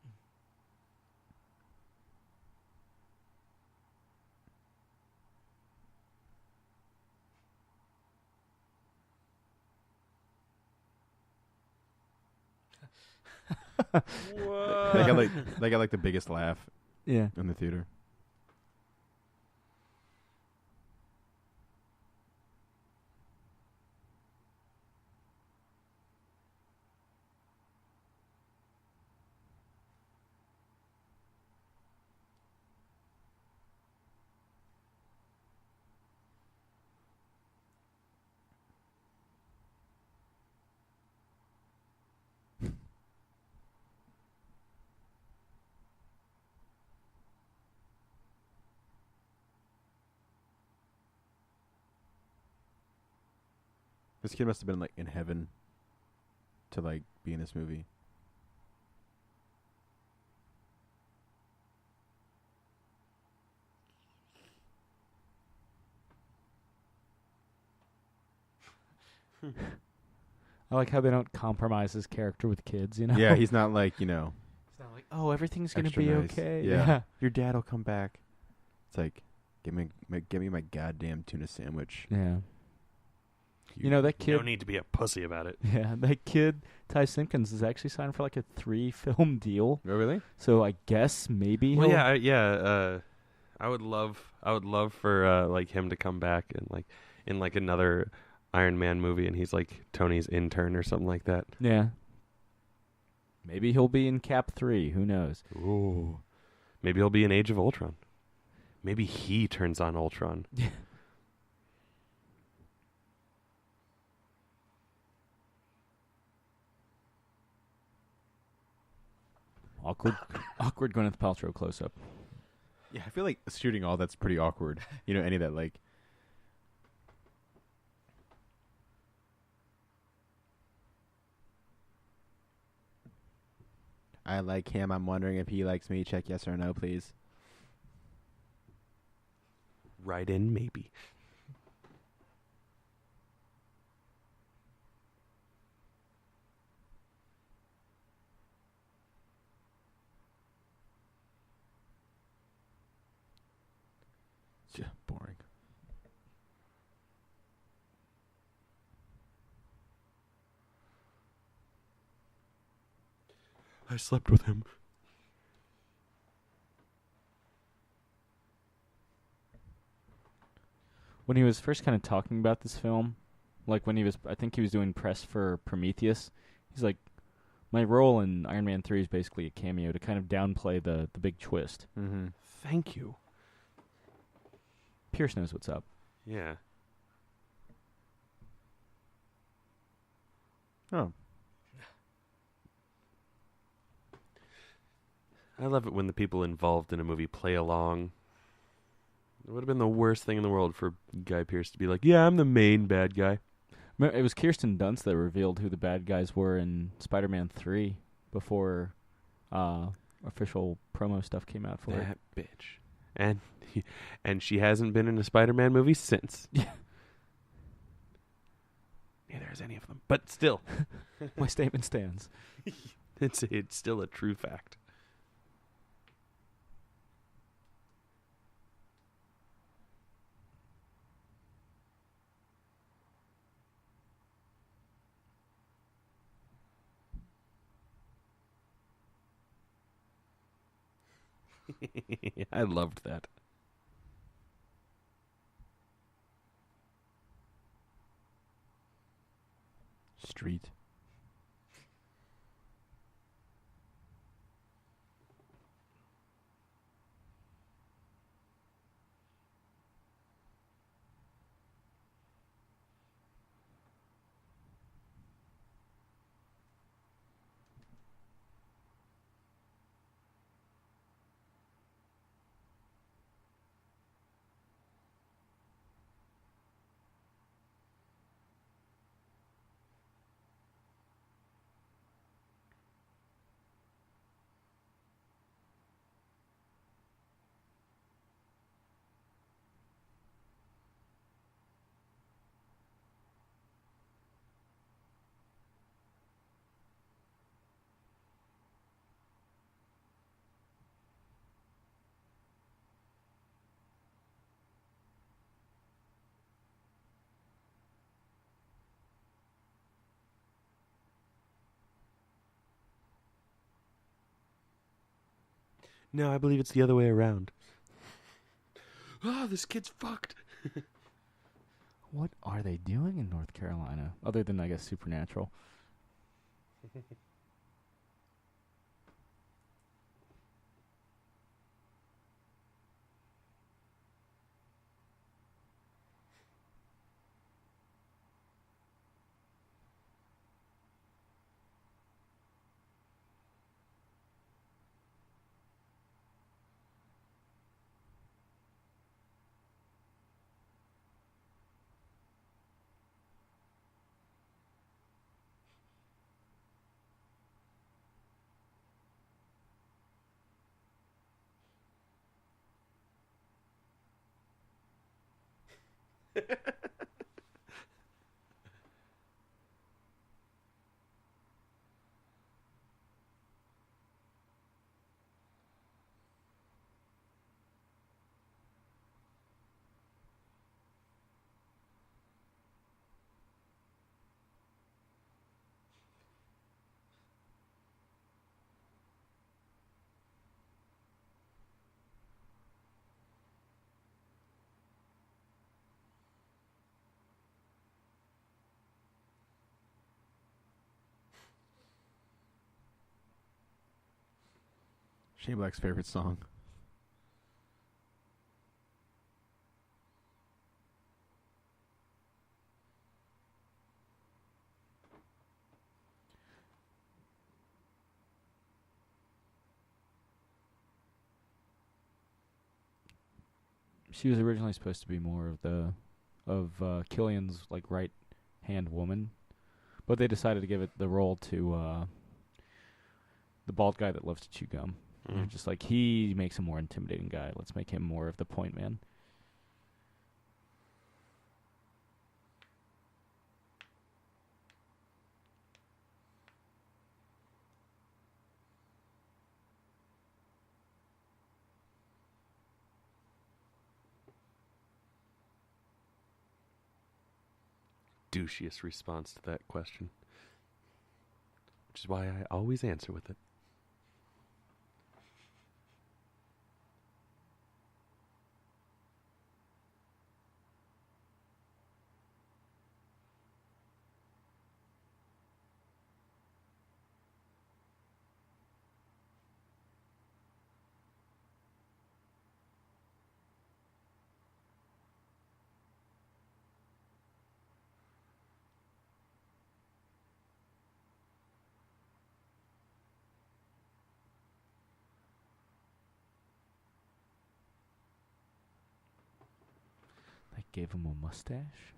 Whoa. They got like the biggest laugh Yeah. in the theater. This kid must have been like in heaven to like be in this movie. I like how they don't compromise his character with kids, Yeah, he's not like, It's not like, oh, everything's going to extra be nice. okay. Yeah. Your dad will come back. It's like, give me my goddamn tuna sandwich. Yeah. That kid. No need to be a pussy about it. Yeah, that kid, Ty Simpkins, is actually signed for like a 3-film deal. Oh, really? So I guess maybe. Well, he'll... I would love for like him to come back and like in like another Iron Man movie, and he's like Tony's intern or something like that. Yeah. Maybe he'll be in Cap 3. Who knows? Ooh. Maybe he'll be in Age of Ultron. Maybe he turns on Ultron. Yeah. Awkward Gwyneth Paltrow close up. Yeah, I feel like shooting all that's pretty awkward. Any of that like. I like him. I'm wondering if he likes me. Check yes or no, please. Right in, maybe. Yeah, boring. I slept with him. When he was first kind of talking about this film, like when I think he was doing press for Prometheus, he's like, my role in Iron Man 3 is basically a cameo to kind of downplay the big twist. Mm-hmm. Thank you. Pierce knows what's up. Yeah. Oh. I love it when the people involved in a movie play along. It would have been the worst thing in the world for Guy Pearce to be like, yeah, I'm the main bad guy. It was Kirsten Dunst that revealed who the bad guys were in Spider-Man 3 before official promo stuff came out for it. That bitch. And she hasn't been in a Spider-Man movie since. Yeah. Neither has any of them. But still. My statement stands. It's still a true fact. I loved that. Street. No, I believe it's the other way around. Oh, this kid's fucked. What are they doing in North Carolina? Other than, I guess, Supernatural. Shane Black's favorite song. She was originally supposed to be more of Killian's like right hand woman, but they decided to give it the role to the bald guy that loves to chew gum. They're just like, he makes a more intimidating guy. Let's make him more of the point man. Douchiest response to that question. Which is why I always answer with it. They gave him a mustache?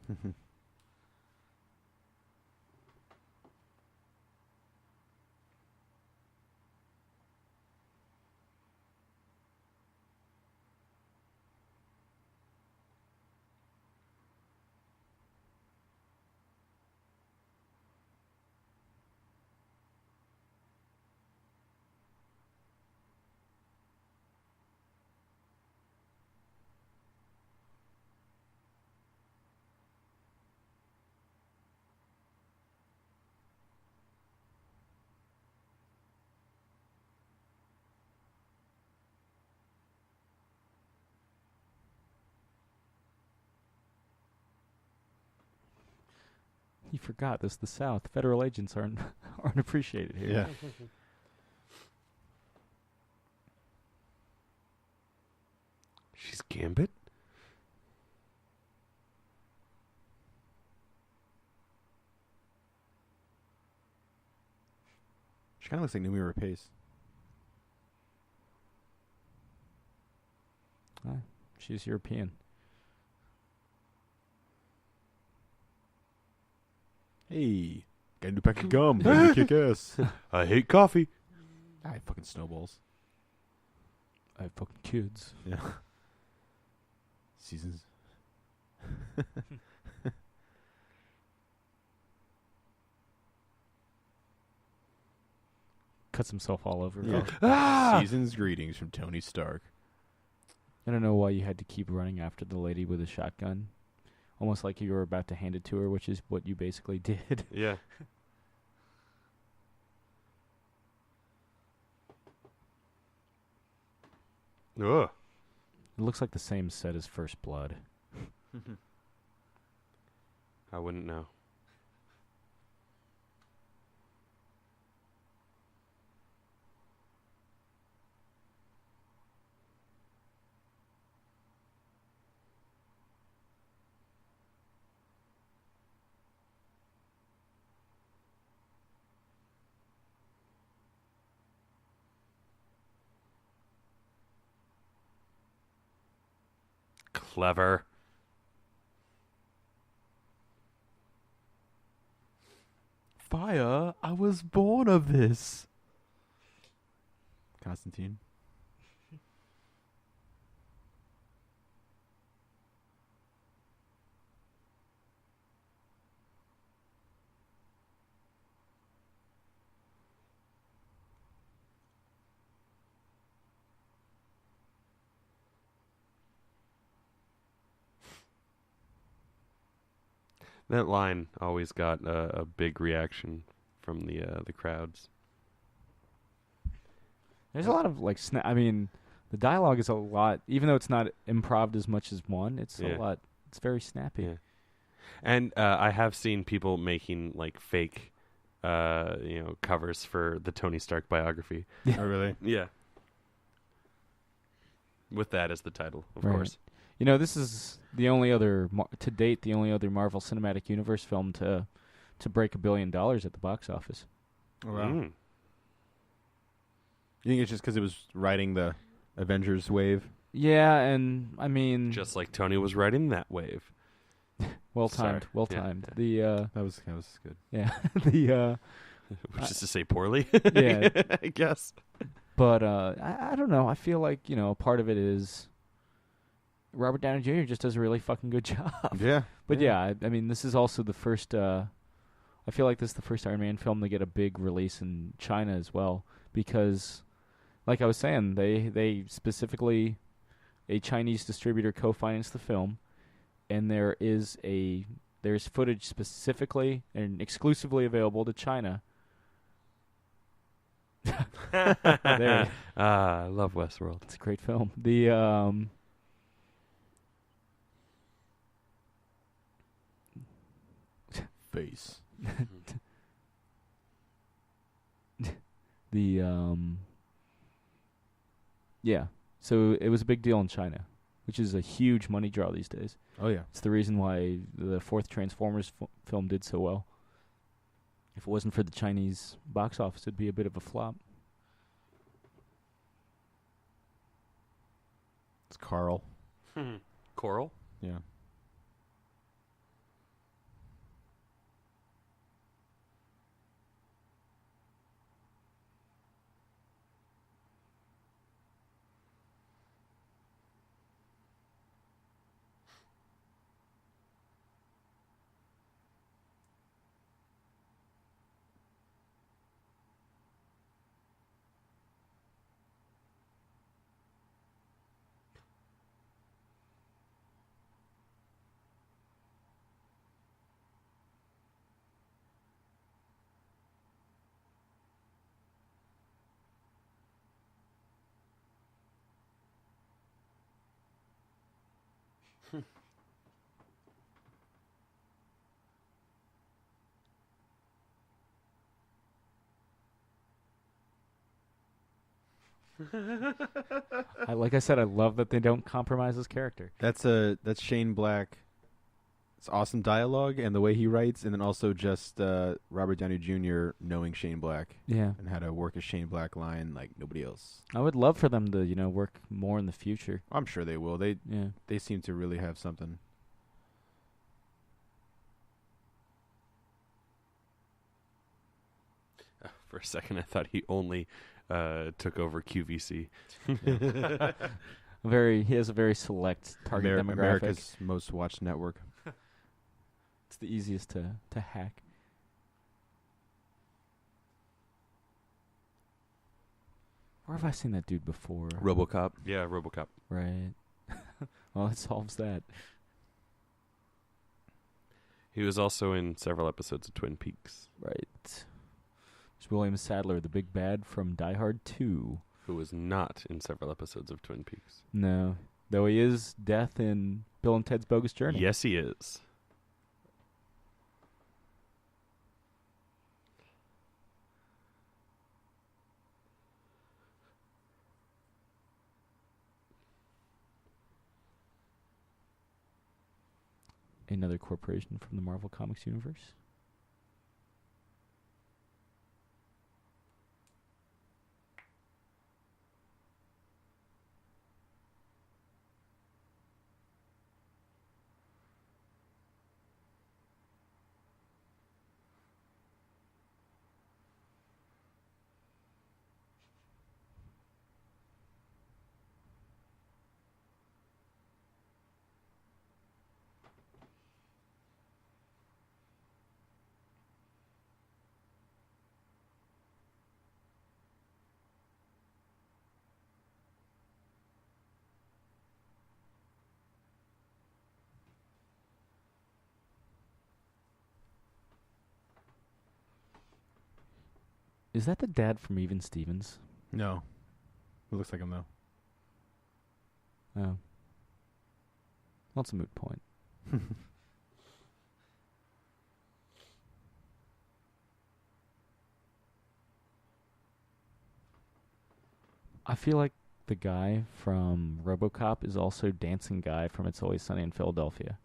You forgot this is the South. Federal agents aren't appreciated here. Yeah. She's Gambit? She kind of looks like Numi Rapace. She's European. Hey, got a new pack of gum. Ready to kick ass. I hate coffee. I fucking snowballs. I have fucking kids. Yeah. Seasons. Cuts himself all over. Yeah. Ah! Seasons greetings from Tony Stark. I don't know why you had to keep running after the lady with a shotgun. Almost like you were about to hand it to her, which is what you basically did. Yeah. Ugh. It looks like the same set as First Blood. I wouldn't know. Clever. Fire, I was born of this. Constantine. That line always got a big reaction from the crowds. There's a lot of like I mean, the dialogue is a lot, even though it's not improv as much as one. It's a lot. It's very snappy. Yeah. And I have seen people making like fake, covers for the Tony Stark biography. Oh, really? Yeah. With that as the title, of Right. course. You know, this is the only other to date the only other Marvel Cinematic Universe film to break $1 billion at the box office. Oh, wow. Mm. You think it's just because it was riding the Avengers wave? Yeah, and I mean, Just like Tony was riding that wave. well timed, Sorry. well Yeah. timed. The That was good. yeah, Which is to say poorly. Yeah. I guess. But I don't know. I feel like, a part of it is Robert Downey Jr. just does a really fucking good job. Yeah. But yeah, I mean, this is also the first. I feel like this is the first Iron Man film to get a big release in China as well, because, like I was saying, they specifically, a Chinese distributor co-financed the film, and there's footage specifically and exclusively available to China. There. I love Westworld. It's a great film. The Face. yeah. So it was a big deal in China, which is a huge money draw these days. Oh yeah. It's the reason why the fourth Transformers film did so well. If it wasn't for the Chinese box office, it'd be a bit of a flop. It's Carl. Coral? Yeah. Like I said, I love that they don't compromise his character. That's Shane Black. It's awesome dialogue and the way he writes, and then also just Robert Downey Jr. knowing Shane Black Yeah. and how to work a Shane Black line like nobody else. I would love for them to, work more in the future. I'm sure they will. Yeah. They seem to really have something. For a second, I thought he only took over QVC. He has a very select target demographic. America's most watched network. It's the easiest to hack. Where have I seen that dude before? RoboCop. Yeah, RoboCop. Right. Well, it solves that. He was also in several episodes of Twin Peaks. Right. There's William Sadler, the big bad from Die Hard 2. Who was not in several episodes of Twin Peaks. No. Though he is Death in Bill and Ted's Bogus Journey. Yes, he is. Another corporation from the Marvel Comics universe. Is that the dad from Even Stevens? No. It looks like him though. Oh. Well, it's a moot point. I feel like the guy from RoboCop is also Dancing Guy from It's Always Sunny in Philadelphia.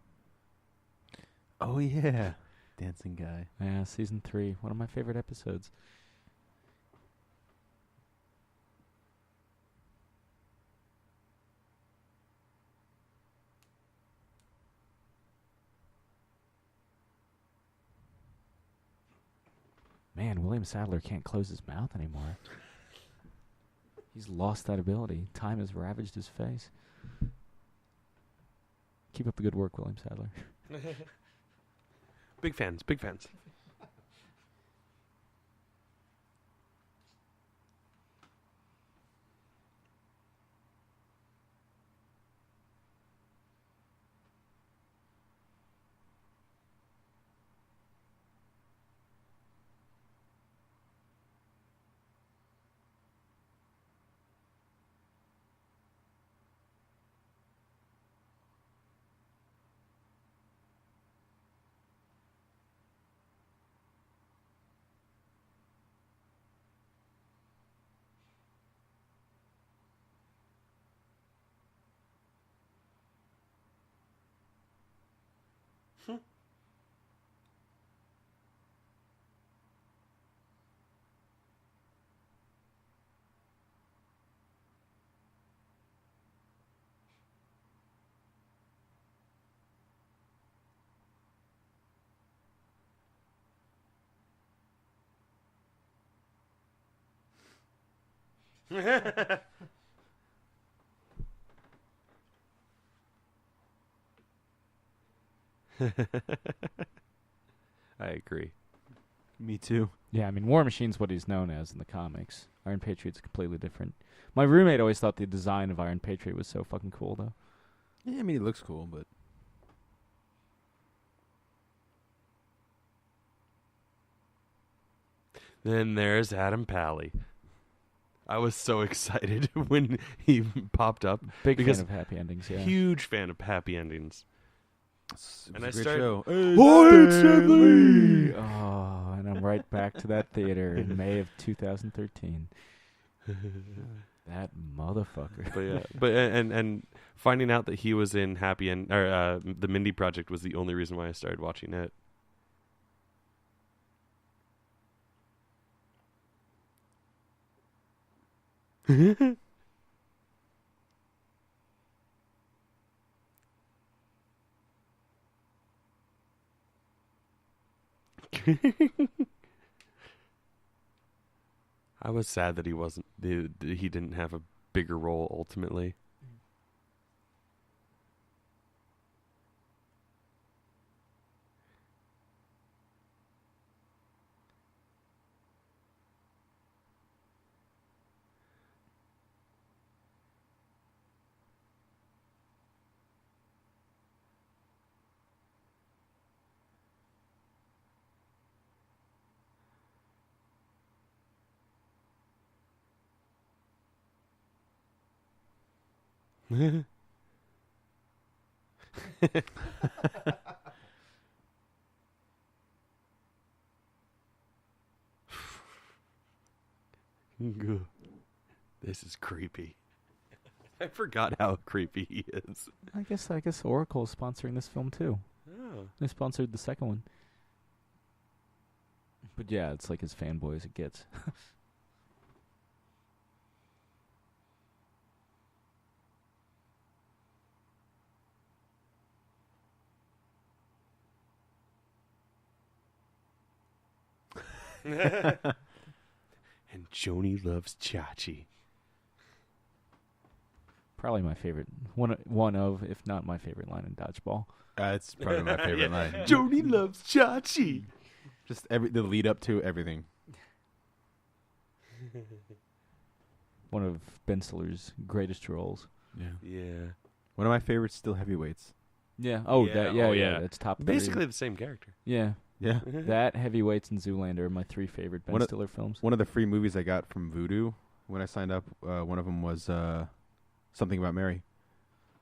Oh yeah. Dancing guy. Yeah, season 3. One of my favorite episodes. Man, William Sadler can't close his mouth anymore. He's lost that ability. Time has ravaged his face. Keep up the good work, William Sadler. Big fans, big fans. I agree. Me too. Yeah, I mean, War Machine's what he's known as in the comics. Iron Patriot's completely different. My roommate always thought the design of Iron Patriot was so fucking cool, though. Yeah, I mean, it looks cool, but Then there's Adam Pally. I was so excited when he popped up. Big Because fan of happy endings, yeah. Huge fan of happy endings. it And was I a great started- show. Oh, Stanley! Oh, and I'm right back to that theater in May of 2013. That motherfucker. But yeah, but and finding out that he was in Happy End or the Mindy Project was the only reason why I started watching it. I was sad that he wasn't. He didn't have a bigger role ultimately. This is creepy. I forgot how creepy he is. I guess Oracle is sponsoring this film too. Oh. They sponsored the second one. But yeah, it's like as fanboy as it gets. And Joni loves Chachi. Probably my favorite one of, if not my favorite line in Dodgeball. It's probably my favorite line. Joni loves Chachi. Just the lead up to everything. One of Ben Stiller's greatest roles. Yeah. Yeah. One of my favorites still Heavyweights. Yeah. Oh, Yeah, that. Yeah. oh, Yeah. yeah. That's top. Basically 3. the same character. Yeah. Yeah. That, Heavyweights, and Zoolander are my 3 favorite Ben Stiller films. One of the free movies I got from Vudu when I signed up, one of them was Something About Mary.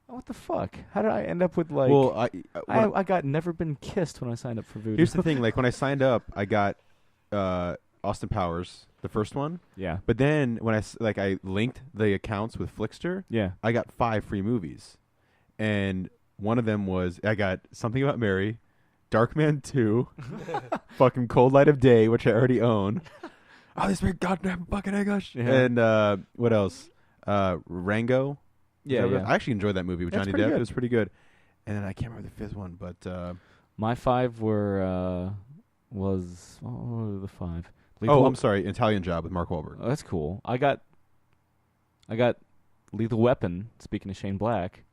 Oh, what the fuck? How did I end up with like? Well, I got Never Been Kissed when I signed up for Voodoo. here's the thing. Like when I signed up, I got Austin Powers, the first one. Yeah. But then when I linked the accounts with Flickster, Yeah. I got 5 free movies, and one of them was I got Something About Mary, Darkman 2, fucking Cold Light of Day, which I already own. Oh, this big goddamn fucking English. Yeah. And what else? Rango. Yeah. Yeah. I actually enjoyed that movie with That's Johnny pretty Depp. good. It was pretty good. And then I can't remember the 5th one, but My 5 were what were the 5? Lethal- I'm sorry, Italian Job with Mark Wahlberg. Oh, that's cool. I got Lethal Weapon. Speaking of Shane Black,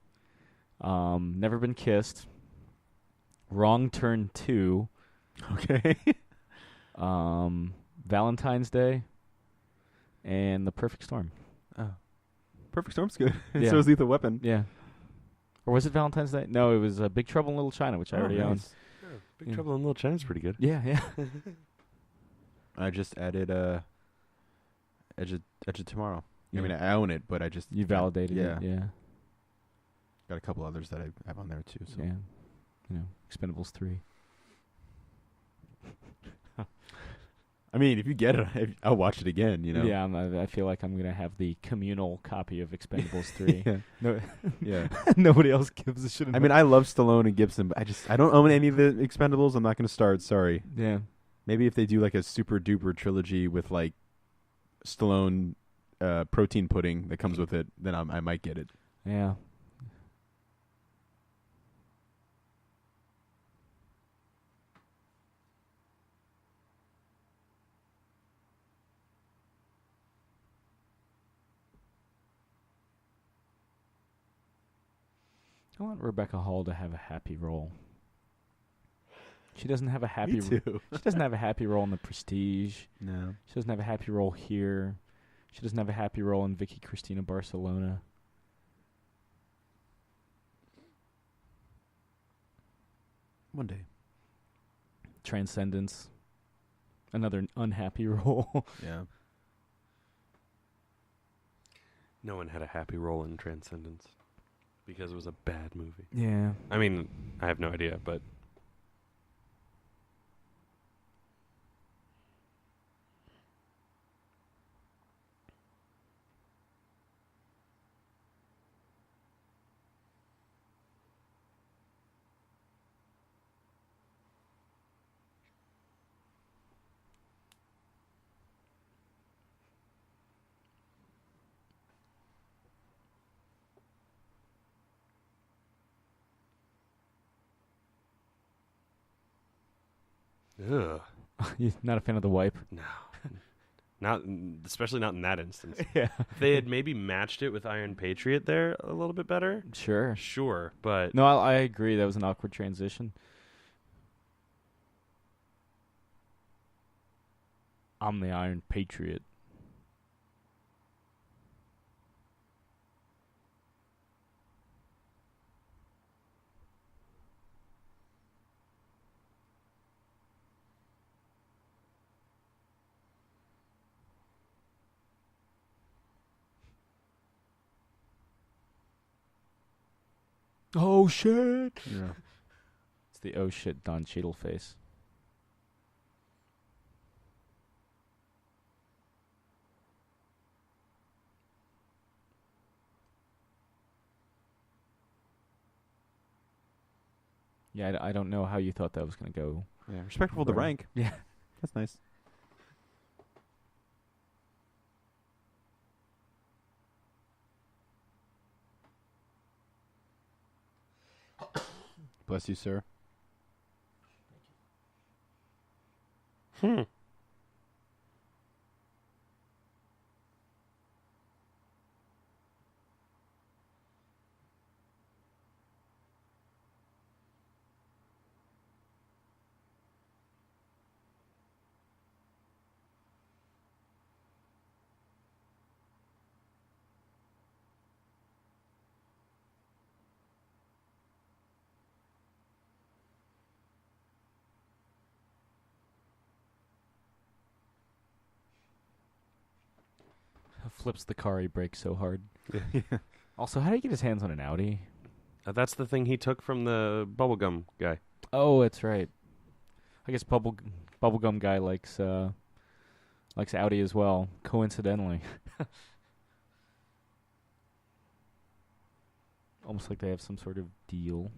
Never Been Kissed, Wrong Turn 2, Okay. Valentine's Day, and The Perfect Storm. Oh. Perfect Storm's good. And Yeah. so is Lethal Weapon. Yeah. Or was it Valentine's Day? No, it was Big Trouble in Little China, which I already own. nice. Big Yeah. Trouble in Little China's pretty good. Yeah, yeah. I just added Edge of Tomorrow. Yeah. I mean, I own it, but I just You validated yeah. it. Yeah. Got a couple others that I have on there too. So Yeah. Expendables 3. I mean, if you get it, I'll watch it again. Yeah, I feel like I'm going to have the communal copy of Expendables 3. yeah. No, Yeah. nobody else gives a shit about I mean, I love Stallone and Gibson, but I don't own any of the Expendables. I'm not going to start. Sorry. Yeah. Maybe if they do like a super duper trilogy with like Stallone protein pudding that comes with it, then I might get it. Yeah. I want Rebecca Hall to have a happy role. She doesn't have a happy. Me too. She doesn't have a happy role in The Prestige. No. She doesn't have a happy role here. She doesn't have a happy role in Vicky Cristina Barcelona. One day. Transcendence. Another unhappy role. Yeah. No one had a happy role in Transcendence because it was a bad movie. Yeah. I mean, I have no idea, but ugh, You're not a fan of The Wipe? no, not especially not in that instance. Yeah. If they had maybe matched it with Iron Patriot there a little bit better, Sure. sure, but No, I agree. That was an awkward transition. I'm the Iron Patriot. Oh shit! Yeah. It's the oh shit Don Cheadle face. Yeah, I don't know how you thought that was going to go. Yeah. Respectful of the Right. rank. Yeah. That's nice. Bless you, sir. hmm. Flips the car, he brakes so hard. Yeah. Also, how do you get his hands on an Audi? That's the thing he took from the bubblegum guy. Oh, that's right. I guess bubblegum guy likes Audi as well, coincidentally. Almost like they have some sort of deal.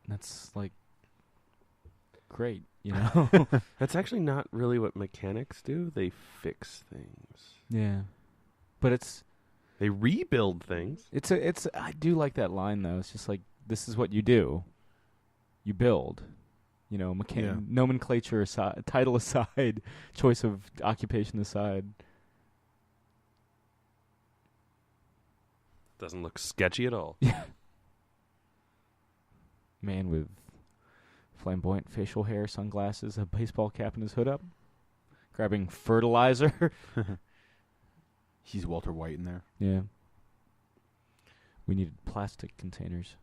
That's like great, you know. That's actually not really what mechanics do. They fix things. Yeah, but They rebuild things. it's. I do like that line though. It's just like this is what you do. You build. You know, nomenclature aside, title aside, choice of occupation aside. Doesn't look sketchy at all. Yeah. Man with flamboyant facial hair, sunglasses, a baseball cap, and his hood up, grabbing fertilizer. He's Walter White in there. Yeah. We needed plastic containers.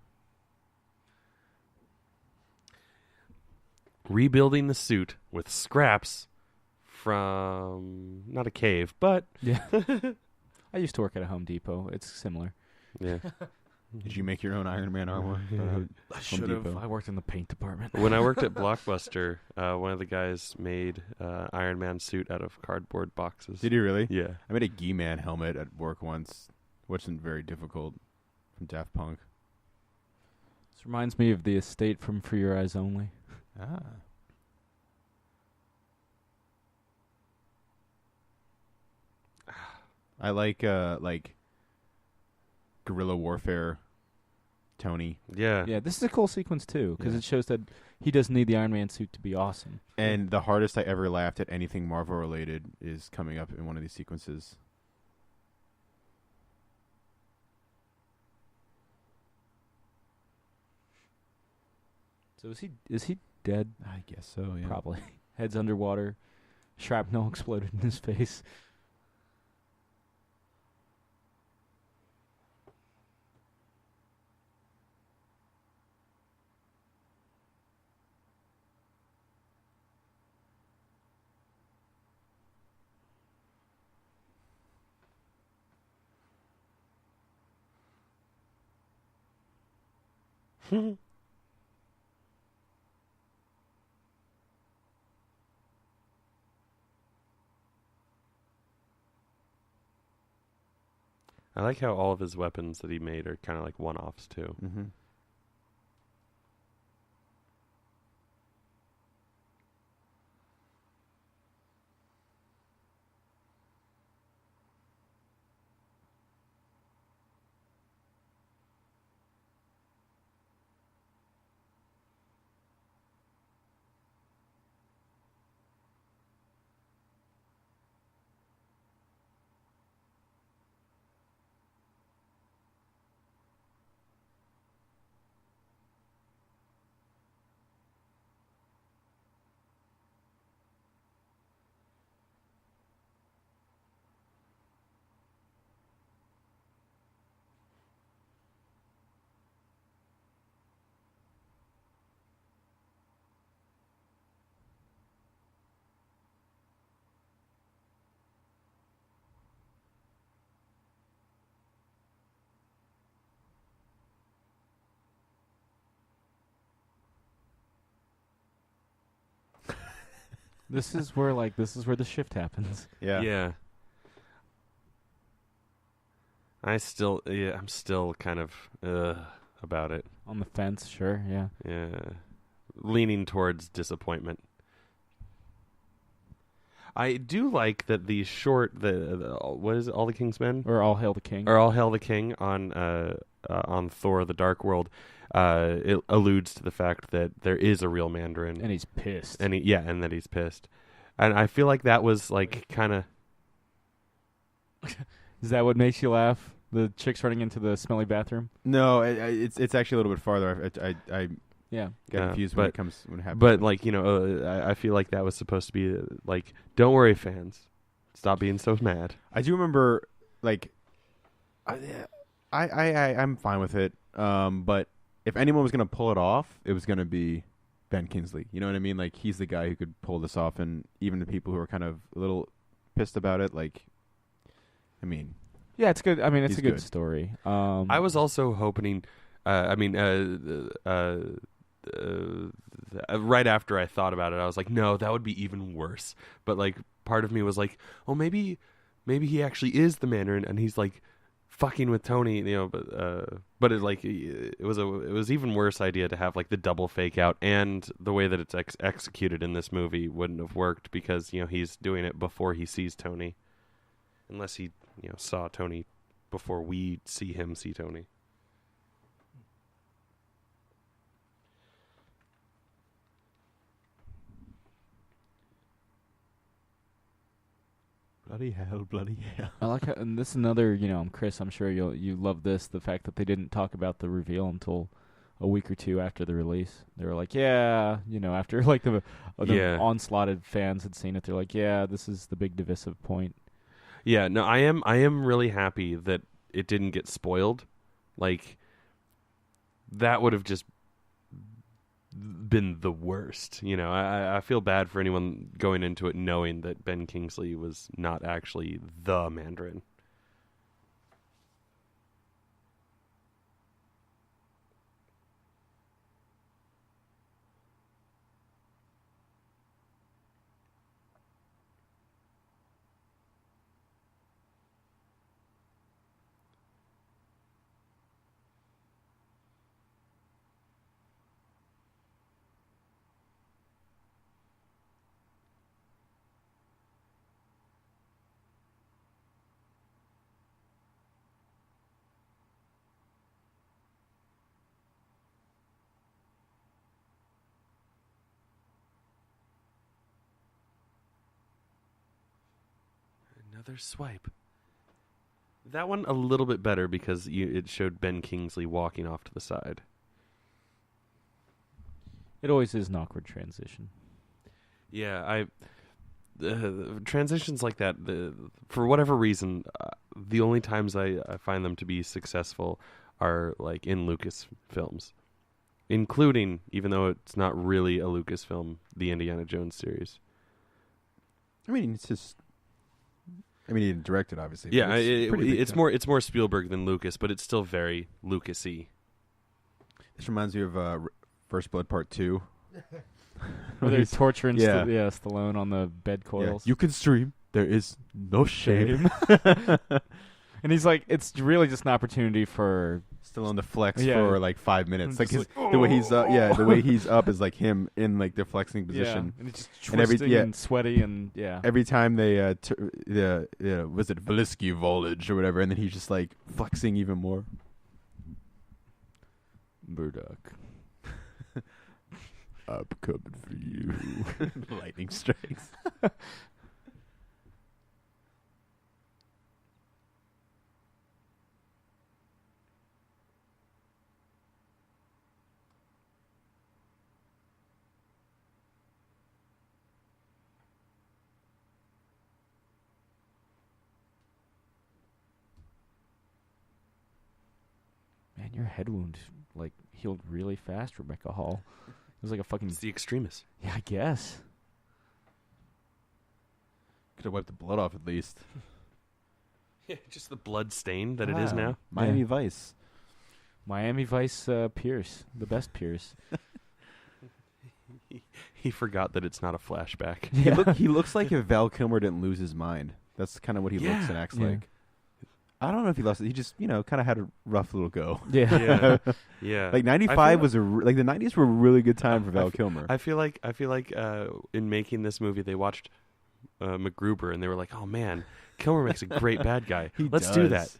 Rebuilding the suit with scraps from not a cave, but Yeah. I used to work at a Home Depot. It's similar. yeah. Did you make your own Iron Man armor? I should have. I worked in the paint department. When I worked at Blockbuster, one of the guys made Iron Man suit out of cardboard boxes. Did you really? Yeah. I made a Gee-Man helmet at work once, which isn't very difficult, from Daft Punk. This reminds me of the estate from For Your Eyes Only. Ah. I like guerrilla warfare Tony. Yeah. Yeah, this is a cool sequence too because Yeah. it shows that he doesn't need the Iron Man suit to be awesome. And the hardest I ever laughed at anything Marvel related is coming up in one of these sequences. So is he dead? I guess so, yeah. Probably. Head's underwater. Shrapnel exploded in his face. I like how all of his weapons that he made are kind of like one-offs too. Mm-hmm. This is where the shift happens. Yeah. Yeah. I'm still kind of about it. On the fence, sure, yeah. Yeah. Leaning towards disappointment. I do like that the what is it, All the King's Men? Or All Hail the King. Or All Hail the King on Thor: The Dark World. It alludes to the fact that there is a real Mandarin. And he's pissed. And that he's pissed. And I feel like that was like kind of... Is that what makes you laugh? The chicks running into the smelly bathroom? No, it's actually a little bit farther. I Yeah. get confused when it happens. But like, I feel like that was supposed to be like, don't worry, fans, stop being so mad. I do remember, like, I'm fine with it. But if anyone was gonna pull it off, it was gonna be Ben Kingsley. You know what I mean? Like, he's the guy who could pull this off, and even the people who are kind of a little pissed about it, like, I mean, Yeah, it's good. I mean, it's He's a good good. story. I was also hoping, right after I thought about it, I was like, no, that would be even worse. But like, part of me was like, oh, maybe he actually is the Mandarin, and he's like fucking with Tony, but it was even worse idea to have like the double fake out, and the way that it's executed in this movie wouldn't have worked because he's doing it before he sees Tony, unless he saw Tony before we see him see Tony. Bloody hell, bloody hell. I like how, and this is another, Chris, I'm sure you love this, the fact that they didn't talk about the reveal until a week or two after the release. They were like, after like the onslaughted fans had seen it, they're like, yeah, this is the big divisive point. Yeah, no, I am really happy that it didn't get spoiled. Like, that would have just been the worst. I feel bad for anyone going into it knowing that Ben Kingsley was not actually the Mandarin. Another swipe. That one a little bit better because it showed Ben Kingsley walking off to the side. It always is an awkward transition. Yeah, transitions like that, for whatever reason, the only times I find them to be successful are like in Lucas films, including, even though it's not really a Lucas film, the Indiana Jones series. I mean, it's just. He didn't direct it, obviously. Yeah, it's more Spielberg than Lucas, but it's still very Lucas-y. This reminds me of First Blood Part 2. Where they're torturing Stallone on the bed coils. Yeah. You can stream. There is no shame. And he's like, it's really just an opportunity for Stallone to flex for like 5 minutes. Like the way he's the way he's up is like him in like the flexing position. And it's just twisting and sweaty and Every time they was it Velisky voltage or whatever, and then he's just like flexing even more. Murdoch. I'm coming for you. Lightning strikes. Man, your head wound like healed really fast, Rebecca Hall. It was like a fucking... It's the extremist. Yeah, I guess. Could have wiped the blood off at least. Yeah, just the blood stain that it is now. Miami Vice. Miami Vice Pierce. The best Pierce. He forgot that it's not a flashback. Yeah. He looks like if Val Kilmer didn't lose his mind. That's kind of what he looks and acts like. I don't know if he lost it. He just, kind of had a rough little go. Yeah. Yeah. Like 95 was the 90s were a really good time for Val Kilmer. I feel like in making this movie they watched MacGruber and they were like, "Oh man, Kilmer makes a great bad guy. Let's do that.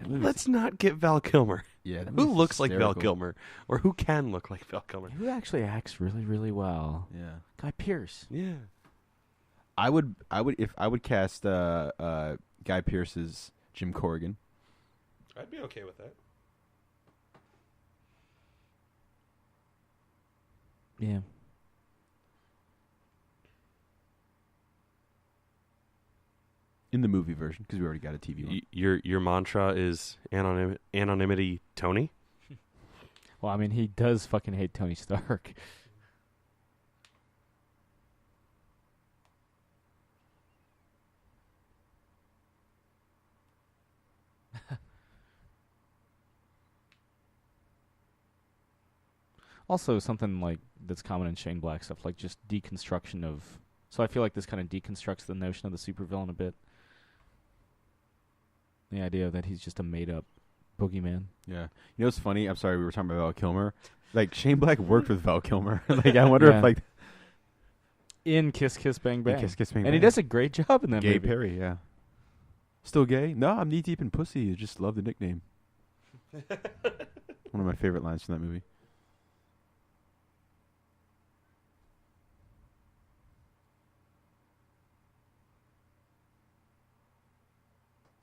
Let's not get Val Kilmer." Yeah. Who looks like Val Kilmer or who can look like Val Kilmer? Who actually acts really, really well? Yeah. Guy Pearce. Yeah. I would cast Guy Pearce's Jim Corrigan. I'd be okay with that. Yeah. In the movie version, because we already got a TV one. Your mantra is anonymity, Tony? Well, I mean, he does fucking hate Tony Stark. Also, something like that's common in Shane Black stuff, like just deconstruction of. So I feel like this kind of deconstructs the notion of the supervillain a bit. The idea that he's just a made-up boogeyman. Yeah. You know what's funny? I'm sorry, we were talking about Val Kilmer. Like, Shane Black worked with Val Kilmer. Like, I wonder if, like... In Kiss Kiss Bang Bang. Kiss Kiss Bang Bang. And he does a great job in that Gay movie. Perry, yeah. Still gay? No, I'm knee-deep in pussy. I just love the nickname. One of my favorite lines from that movie.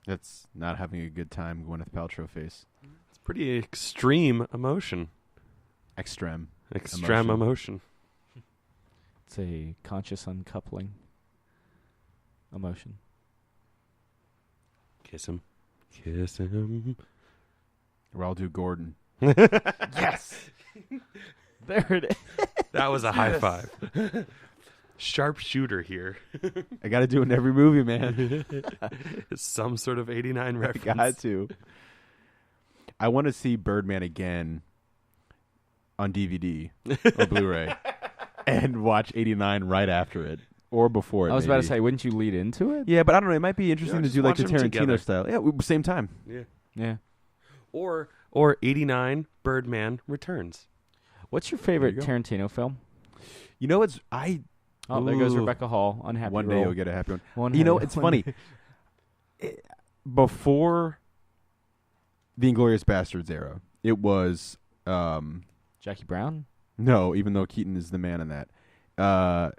That's not having a good time, Gwyneth Paltrow face. It's pretty extreme emotion. Extreme. Extreme emotion. It's a conscious uncoupling emotion. Kiss him. Kiss him. Raul Du Gordon. Yes! There it is. That was a high five. Sharp shooter here. I got to do it in every movie, man. Some sort of 89 reference. I got to. I want to see Birdman again on DVD or Blu-ray and watch 89 right after it or before it. I was about to maybe. say, wouldn't you lead into it? Yeah, but I don't know. It might be interesting to just do like watch the them Tarantino together. style. Yeah, same time. Yeah. Yeah. Or 89 Birdman Returns. What's your favorite go. Tarantino film? You know, there goes There goes Rebecca Hall. Unhappy One day Roll. you'll get a happy one. One You know, day- it's funny. Before the Inglourious Bastards era, it was Jackie Brown? no, even though Keaton is the man in that.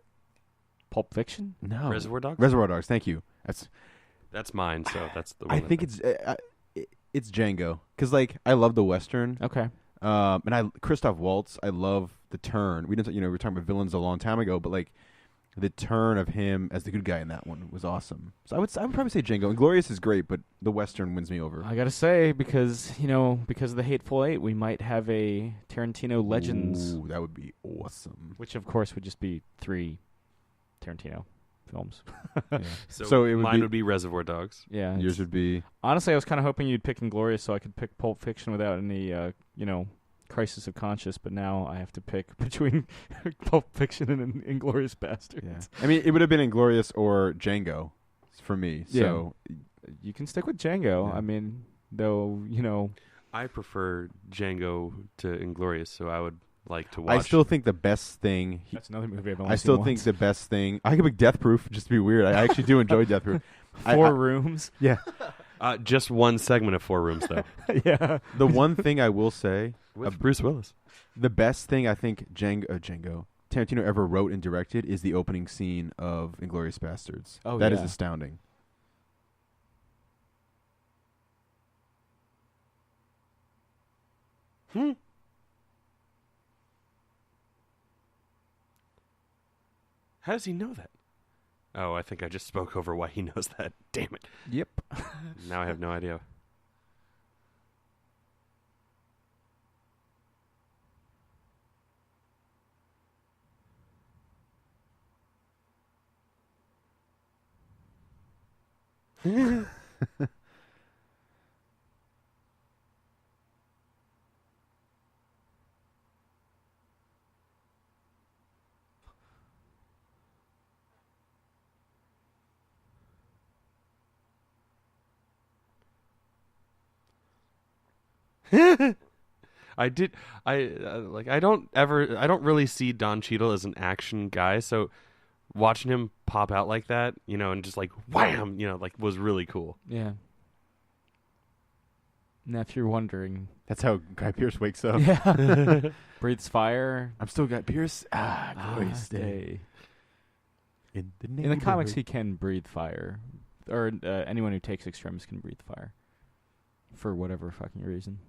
Pulp Fiction? No, Reservoir Dogs? Reservoir Dogs. Thank you. That's mine, so that's the one. I think it's Django because like I love the Western. Okay. And Christoph Waltz, I love the turn. We didn't, we were talking about villains a long time ago, but like the turn of him as the good guy in that one was awesome. So I would probably say Django. Inglorious is great, but the Western wins me over. I gotta say, because of the Hateful Eight, we might have a Tarantino Legends, Ooh, that would be awesome. which of course would just be 3 Tarantino films. Yeah. So it would mine be, would be Reservoir Dogs. Yeah. yours would be Honestly, I was kind of hoping you'd pick Inglourious so I could pick Pulp Fiction without any, crisis of conscience, but now I have to pick between Pulp Fiction and Inglourious Bastards. yeah. I mean, it would have been Inglorious or Django for me. So You can stick with Django. Yeah. I mean, though, I prefer Django to Inglorious, so I would like to watch. I still think the best thing. that's another movie I've only I seen still think once. the best thing. I could pick Death Proof just to be weird. I actually do enjoy Death Proof. 4 Rooms. Yeah. just one segment of 4 Rooms, though, Yeah. The one thing I will say, with Bruce Willis. the best thing I think Django Tarantino ever wrote and directed is the opening scene of Inglourious Bastards. Oh, That is yeah. astounding. How does he know that? Oh, I think I just spoke over why he knows that. Damn it. Yep. Now I have no idea. I don't really see Don Cheadle as an action guy, so watching him pop out like that, and just like wham, was really cool. Yeah. Now, if you're wondering, That's how Guy Pearce wakes up. yeah, breathes fire. I'm still Guy Pearce. Glorious day. Day. In the In the comics, neighborhood. he can breathe fire, or anyone who takes extremis can breathe fire, for whatever fucking reason.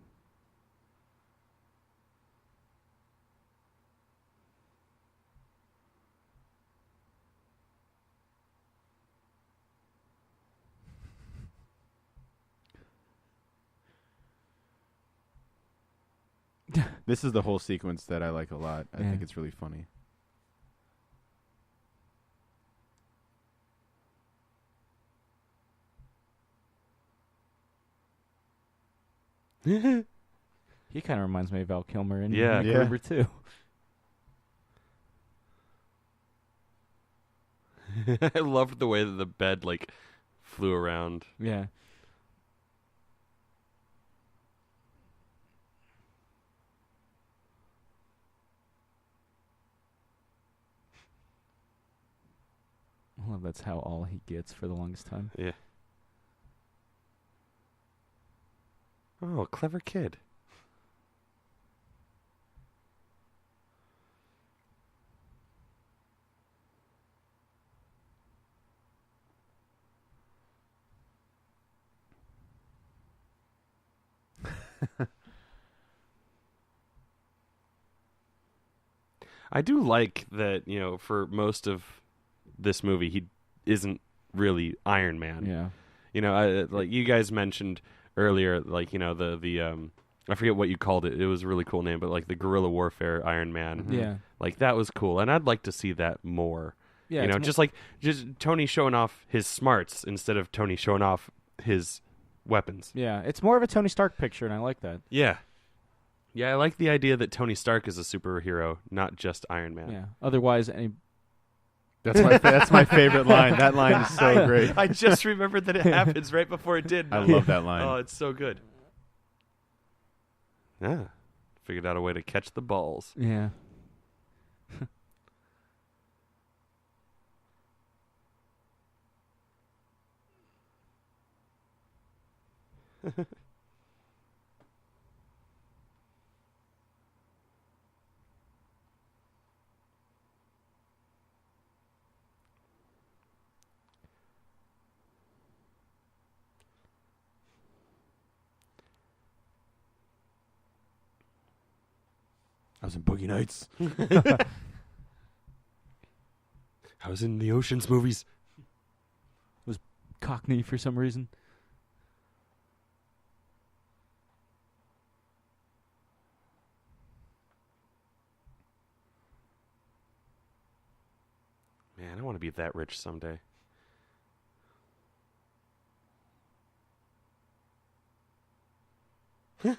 This is the whole sequence that I like a lot. I Yeah. think it's really funny. He kind of reminds me of Val Kilmer in Yeah. Yeah. MacGruber too. I loved the way that the bed flew around. Yeah. Well, that's how all he gets for the longest time. Yeah. Oh, clever kid. I do like that, for most of this movie, he isn't really Iron Man. Yeah. Like you guys mentioned earlier, like, the I forget what you called it. It was a really cool name, but like the guerrilla warfare Iron Man. Yeah. Like that was cool. And I'd like to see that more. Yeah. it's Just Tony showing off his smarts instead of Tony showing off his weapons. Yeah, it's more of a Tony Stark picture, and I like that. Yeah. Yeah, I like the idea that Tony Stark is a superhero, not just Iron Man. Yeah. Otherwise, That's my favorite line. That line is so great. I just remembered that it happens right before it did. I love that line. Oh, it's so good. Yeah. Figured out a way to catch the balls. Yeah. I was in Boogie Nights. I was in the Ocean's movies. Cockney for some reason. Man, I want to be that rich someday. It's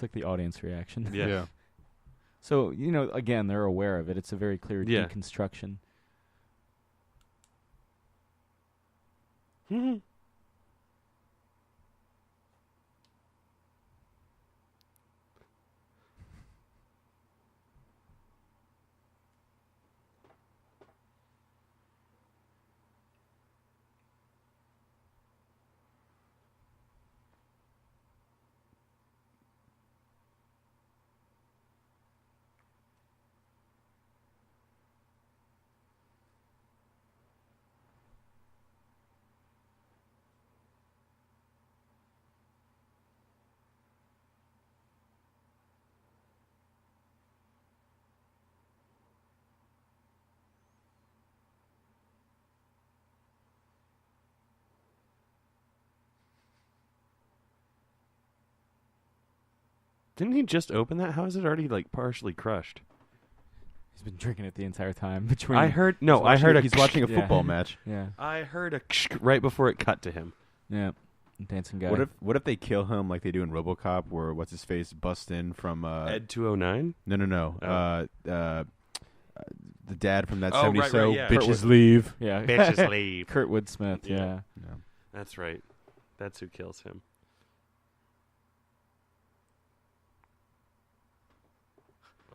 like the audience reaction. Yeah. So, again, they're aware of it. It's a very clear Yeah. deconstruction. Didn't he just open that? How is it already like partially crushed? He's been drinking it the entire time. Between I heard a He's watching a Yeah. football match. Yeah. I heard a right before it cut to him. Yeah. Dancing guy. What if they kill him like they do in RoboCop, where what's his face busts in from Ed 209? No. Oh. The dad from that Oh, 70s right, show, yeah. Bitches Leave. Yeah. Bitches leave. Kurtwood Smith. Yeah. Yeah. No. That's right. That's who kills him.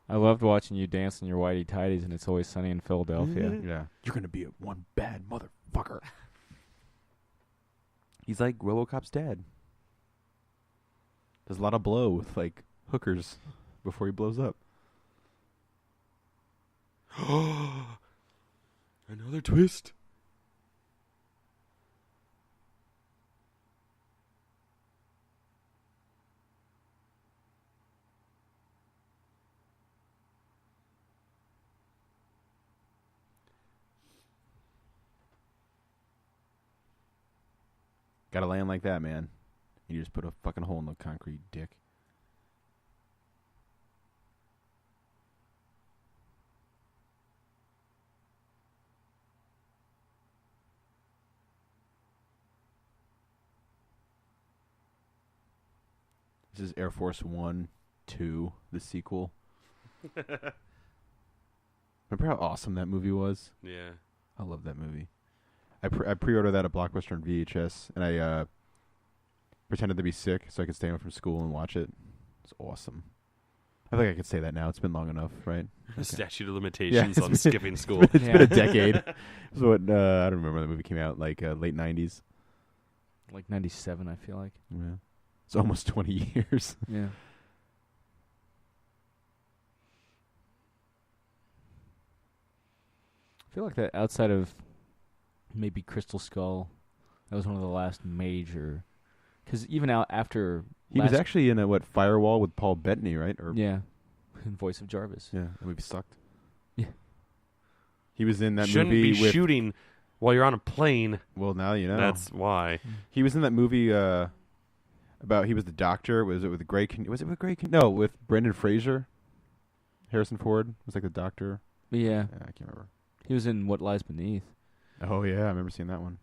I loved watching you dance in your whitey tighties, and It's Always Sunny in Philadelphia. Yeah. You're gonna be one bad motherfucker. He's like RoboCop's dad. Does a lot of blow with like hookers before he blows up. Another twist. Gotta land like that, man. You just put a fucking hole in the concrete, dick. This is Air Force 1, 2, the sequel. Remember how awesome that movie was? Yeah. I love that movie. I pre-ordered that at Blockbuster on VHS, and I pretended to be sick so I could stay home from school and watch it. It's awesome. I think I could say that now. It's been long enough, right? Okay. Statute of limitations on been, skipping school. It's been a decade. So what? I don't remember when the movie came out. Like late 90s. Like 97, I feel like. Yeah. It's almost 20 years. Yeah. I feel like that outside of maybe Crystal Skull, that was one of the last major. Because even out after He was actually in a Firewall with Paul Bettany, right? Or yeah, in Voice of Jarvis. Yeah, that movie sucked. Yeah. He was in that Shouldn't movie be with shooting while you're on a plane. Well, now you know. That's why. He was in that movie about he was the doctor. Was it with Grey? Was it with Grey? No, with Brendan Fraser. Harrison Ford was like the doctor. Yeah. I can't remember. He was in What Lies Beneath. Oh yeah, I remember seeing that one.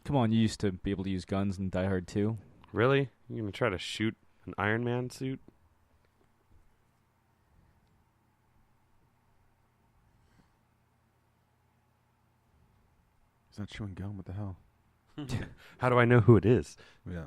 Come on, you used to be able to use guns in Die Hard 2. Really? You're going to try to shoot an Iron Man suit? He's not chewing gum. What the hell? How do I know who it is? Yeah.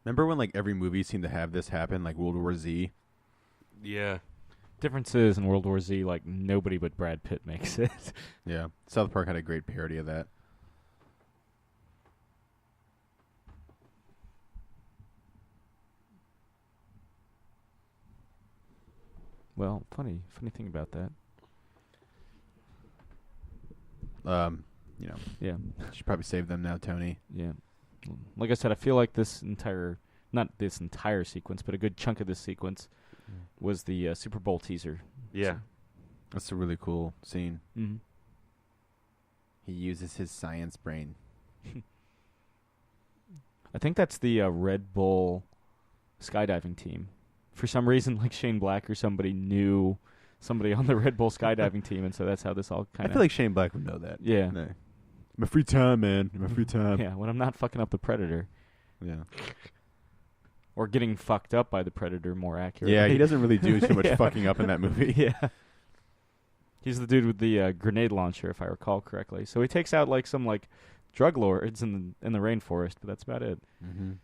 Remember when like every movie seemed to have this happen, like World War Z? Yeah. Difference is in World War Z, like nobody but Brad Pitt makes it. Yeah. South Park had a great parody of that. Well, funny thing about that. Yeah. Should probably save them now, Tony. Yeah. Like I said, I feel like not this entire sequence, but a good chunk of this sequence was the Super Bowl teaser. Yeah. That's a really cool scene. Mm-hmm. He uses his science brain. I think that's the Red Bull skydiving team. For some reason, like Shane Black or somebody knew somebody on the Red Bull skydiving team, and so that's how this all kind of... I feel like Shane Black would know that. Yeah. No. My free time, man. My free time. Yeah, when I'm not fucking up the Predator. Yeah. Or getting fucked up by the Predator, more accurately. Yeah, he doesn't really do too much Yeah. fucking up in that movie. Yeah. He's the dude with the grenade launcher, if I recall correctly. So he takes out like some like drug lords in the rainforest, but that's about it. Mm-hmm.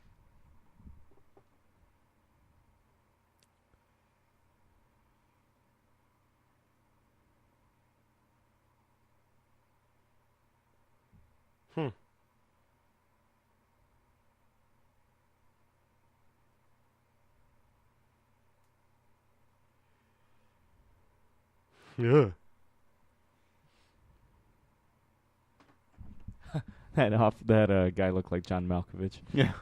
Yeah. That guy looked like John Malkovich. Yeah.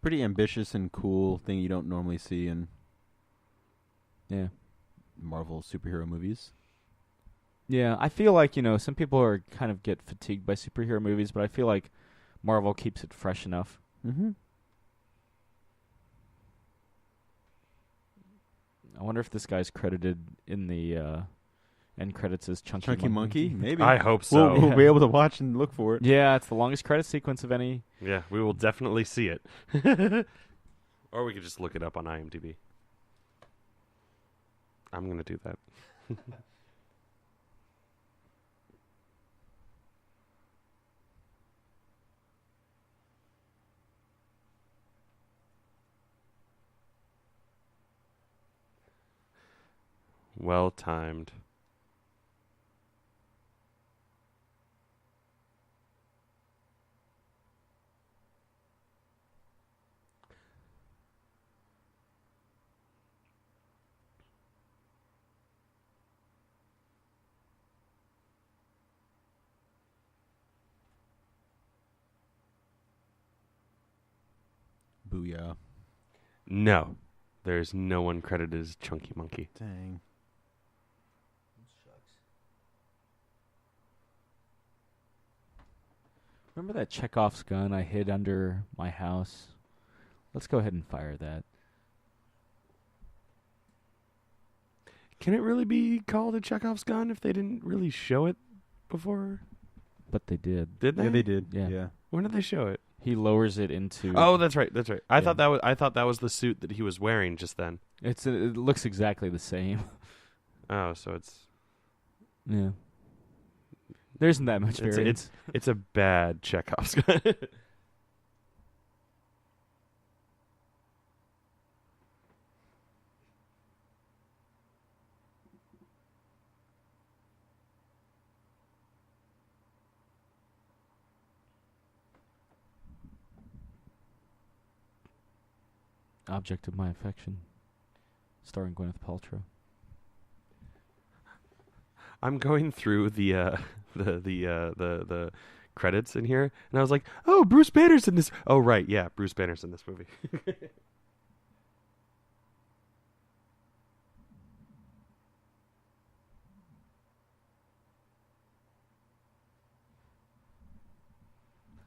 Pretty ambitious and cool thing you don't normally see in Yeah. Marvel superhero movies. Yeah, I feel like, some people are kind of get fatigued by superhero movies, but I feel like Marvel keeps it fresh enough. Mm-hmm. I wonder if this guy's credited in the end credits as Chunky Monkey? Maybe. I hope so. We'll be able to watch and look for it. Yeah, it's the longest credit sequence of any. Yeah, we will definitely see it. Or we could just look it up on IMDb. I'm going to do that. Well timed. Booyah. No. There's no one credited as Chunky Monkey. Dang. Remember that Chekhov's gun I hid under my house? Let's go ahead and fire that. Can it really be called a Chekhov's gun if they didn't really show it before? But they did. Did they? Yeah, they did. Yeah. Yeah. When did they show it? He lowers it into. Oh, that's right. That's right. I Yeah. thought that was the suit that he was wearing just then. It looks exactly the same. Oh, so it's Yeah. There isn't that much It's- variance. it's a bad Chekhov's gun. Object of My Affection, starring Gwyneth Paltrow. I'm going through the credits in here, and I was like, "Oh, Bruce Banner's in this." Oh, right, yeah, Bruce Banner's in this movie.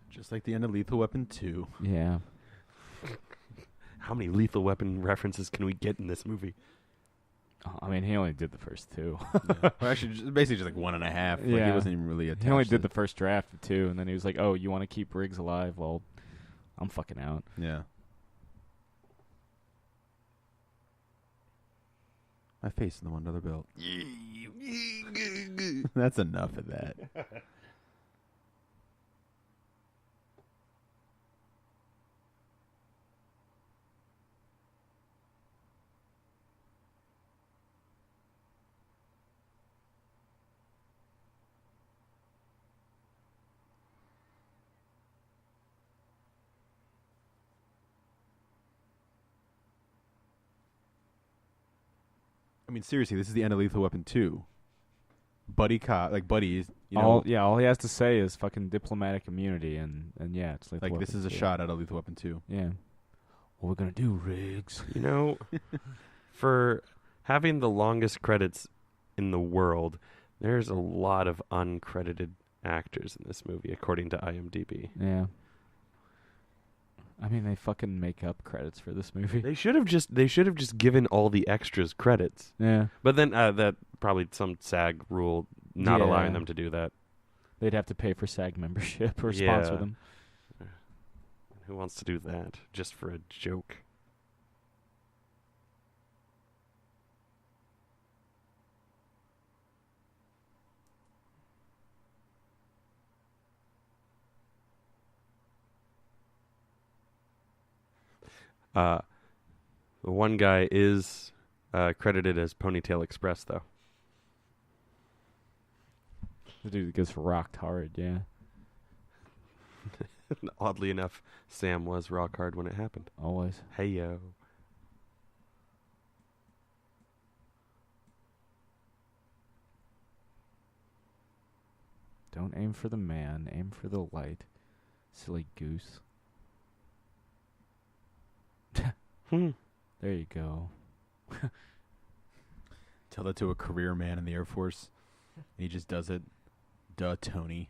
Just like the end of Lethal Weapon 2. Yeah. How many Lethal Weapon references can we get in this movie? I mean, he only did the first two. Well, actually, basically just like 1.5. Like, Yeah. he wasn't even really attached. He only to did the first draft of two, and then he was like, "Oh, you want to keep Riggs alive? Well, I'm fucking out." Yeah. My face in the one other belt. That's enough of that. I mean, seriously, this is the end of Lethal Weapon 2. Buddy cop, like buddies, you know, All he has to say is fucking diplomatic immunity, and yeah, it's like like this is a shot out of Lethal Weapon 2. Yeah. What we're gonna do, Riggs? You know, for having the longest credits in the world, there's a lot of uncredited actors in this movie, according to IMDb. Yeah. I mean, they fucking make up credits for this movie. They should have just given all the extras credits. Yeah. But then that probably some SAG rule not Yeah. allowing them to do that. They'd have to pay for SAG membership or Yeah. sponsor them. Who wants to do that just for a joke? The one guy is credited as Ponytail Express, though. The dude that gets rocked hard, yeah. Oddly enough, Sam was rock hard when it happened. Always. Hey yo. Don't aim for the man, aim for the light. Silly goose. Hmm. There you go. Tell that to a career man in the Air Force. And he just does it. Duh, Tony.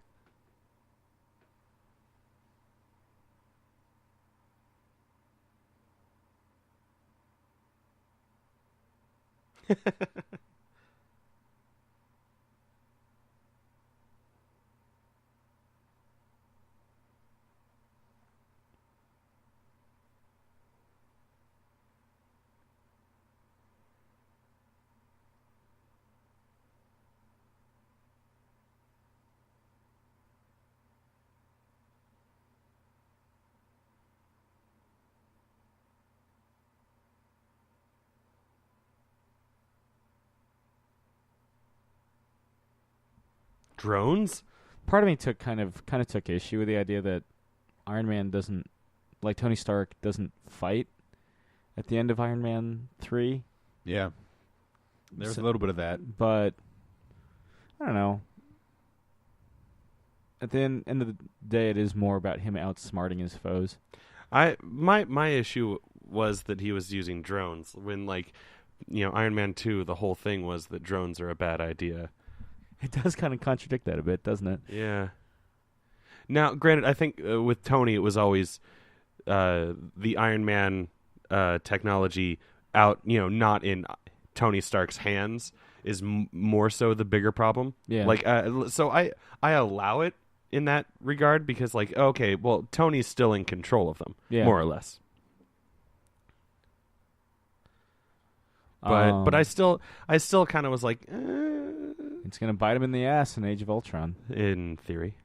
Drones? Part of me kind of took issue with the idea that Iron Man doesn't, like Tony Stark, doesn't fight at the end of Iron Man 3. Yeah. There's a little bit of that. But I don't know. At the end of the day, it is more about him outsmarting his foes. My issue was that he was using drones when, like, Iron Man 2, the whole thing was that drones are a bad idea. It does kind of contradict that a bit, doesn't it? Yeah. Now, granted, I think with Tony, it was always the Iron Man technology out, not in Tony Stark's hands is more so the bigger problem. Yeah. Like, so I allow it in that regard because, like, okay, well, Tony's still in control of them, more or less. But I still kind of was like, it's gonna bite him in the ass in Age of Ultron. In theory.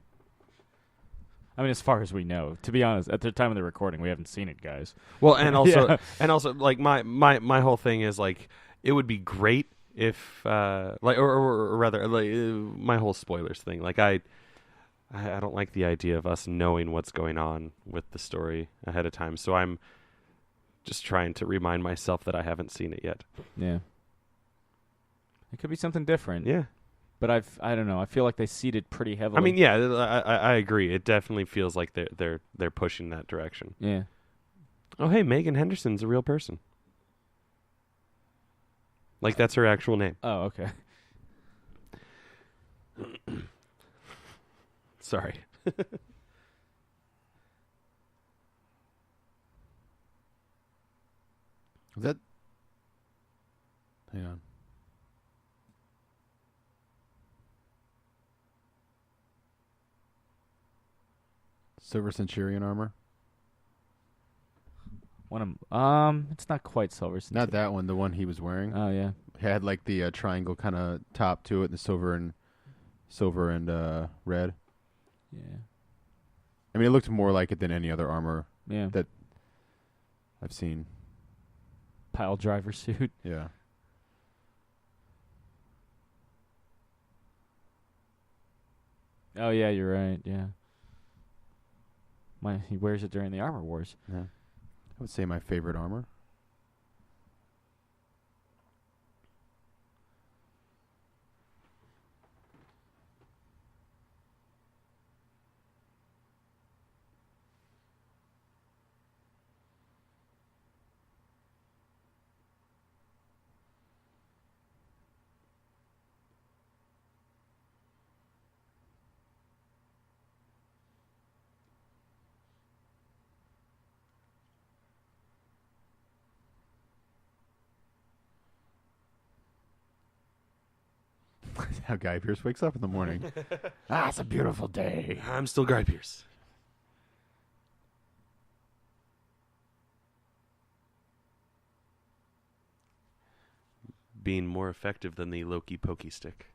I mean, as far as we know. To be honest, at the time of the recording, we haven't seen it, guys. Well, and also, like my whole thing is like, it would be great if, like, or rather, like, my whole spoilers thing. Like, I don't like the idea of us knowing what's going on with the story ahead of time. So I'm just trying to remind myself that I haven't seen it yet. Yeah. It could be something different. Yeah. But I don't know. I feel like they seeded pretty heavily. I mean, yeah, I agree. It definitely feels like they're pushing that direction. Yeah. Oh, hey, Megan Henderson's a real person. Like, that's her actual name. Oh, okay. Sorry. That. Hang on. Silver Centurion armor? It's not quite Silver Centurion. Not that one. The one he was wearing. Oh yeah. It had like the triangle kind of top to it, the silver and red. Yeah. I mean, it looked more like it than any other armor that I've seen. Pile driver suit. Yeah. Oh yeah, you're right. Yeah. He wears it during the Armor Wars. Yeah. I would say my favorite armor. How Guy Pearce wakes up in the morning. It's a beautiful day. I'm still Guy Pearce. Being more effective than the Loki pokey stick.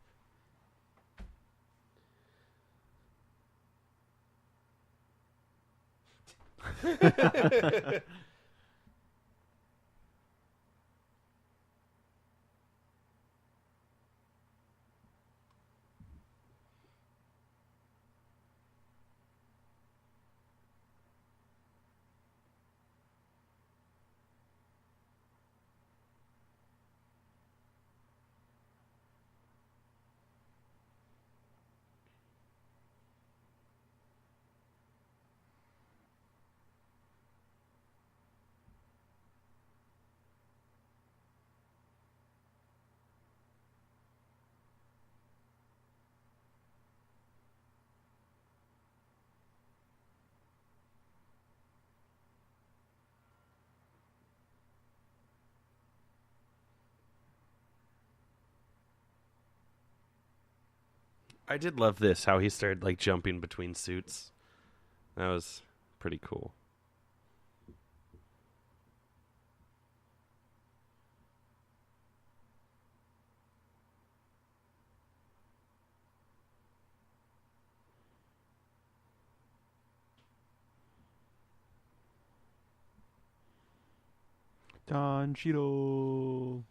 I did love this, how he started like jumping between suits. That was pretty cool. Don Cheadle.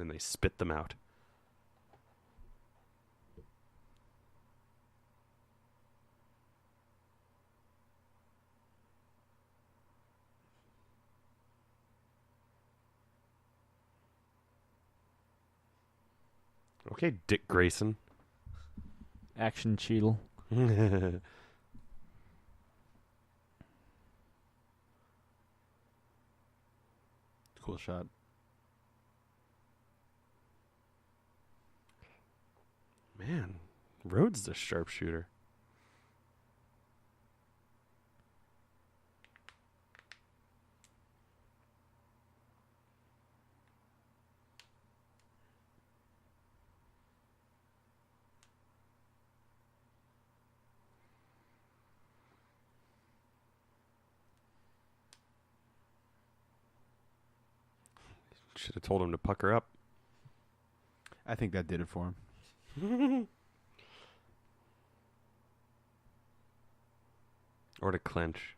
and they spit them out. Okay, Dick Grayson. Action Cheadle. Cool shot. Man, Rhodes the sharpshooter. Should have told him to pucker up. I think that did it for him. Or to clench.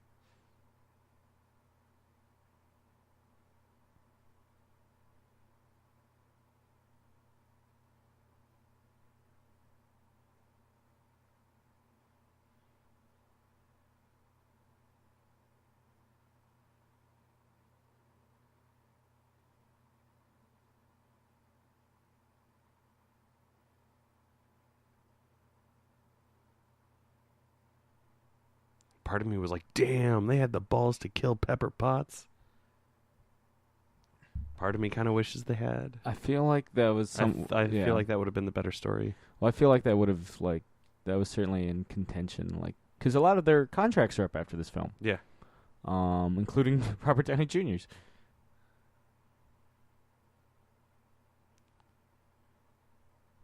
Part of me was like, damn, they had the balls to kill Pepper Potts. Part of me kind of wishes they had. I feel like that was I feel like that would have been the better story. Well, I feel like that would have that was certainly in contention, because a lot of their contracts are up after this film. Yeah. Including Robert Downey Jr.'s.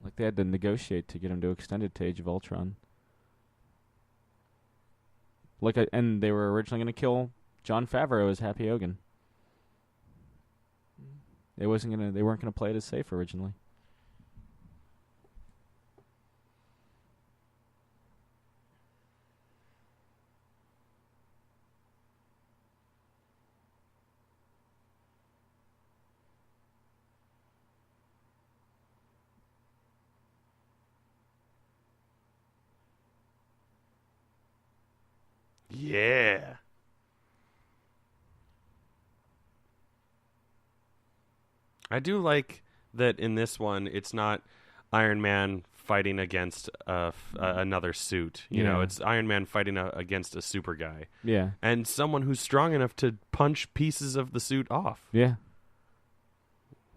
Like they had to negotiate to get him to extend it to Age of Ultron. And they were originally going to kill Jon Favreau as Happy Hogan. They weren't gonna play it as safe originally. Yeah. I do like that in this one, it's not Iron Man fighting against another suit. You know, it's Iron Man fighting against a super guy. Yeah. And someone who's strong enough to punch pieces of the suit off. Yeah.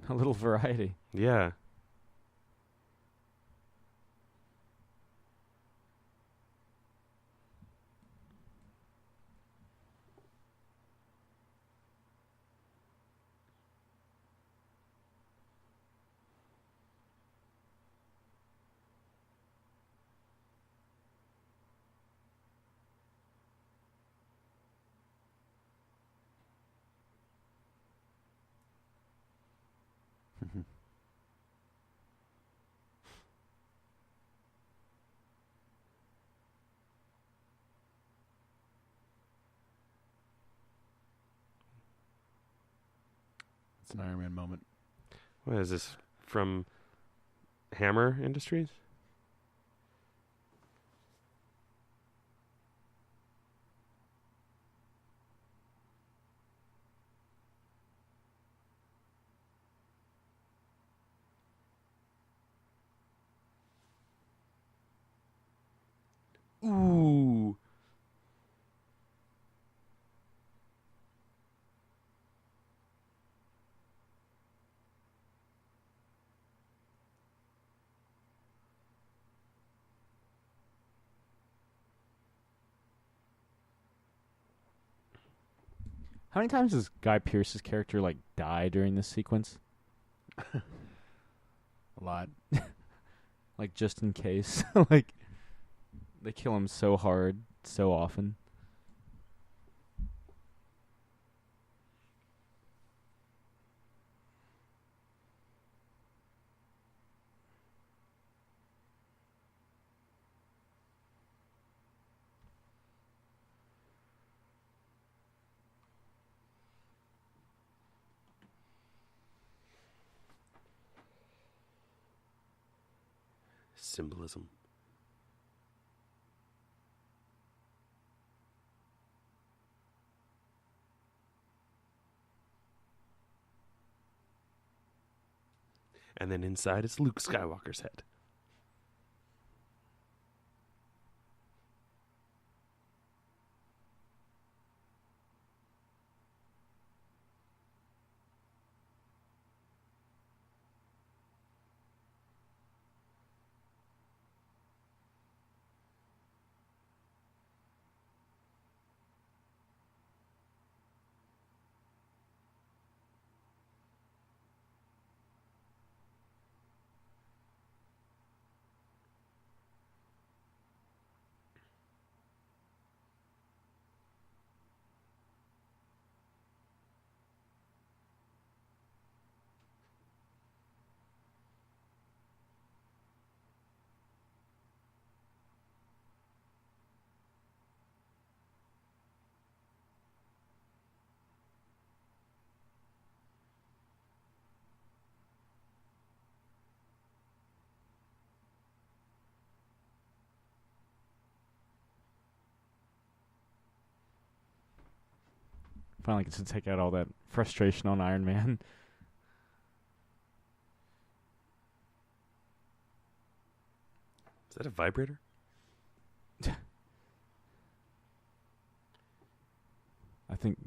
A little variety. Yeah. It's an Iron Man moment. What is this from Hammer Industries? Ooh. How many times does Guy Pearce's character die during this sequence? A lot. Just in case. They kill him so hard, so often. symbolism. And then inside is Luke Skywalker's head. Finally gets to take out all that frustration on Iron Man. Is that a vibrator? I think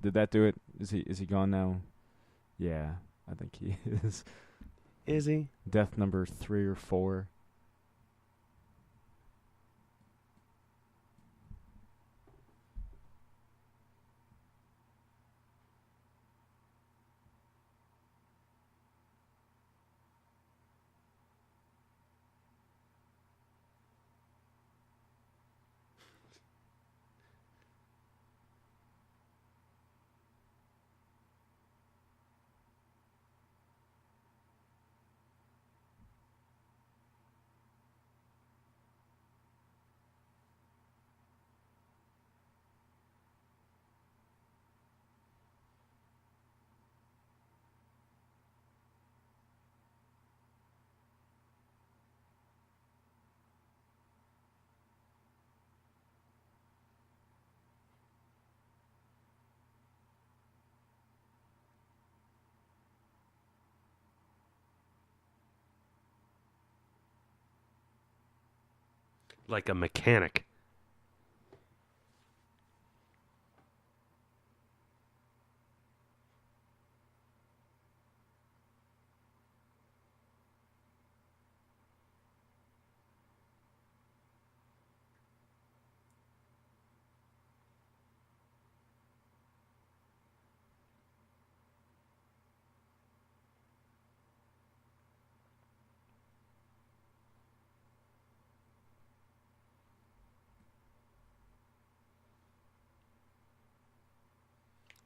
did that do it? Is he gone now? Yeah, I think he is. Is he? Death number 3 or 4. Like a mechanic.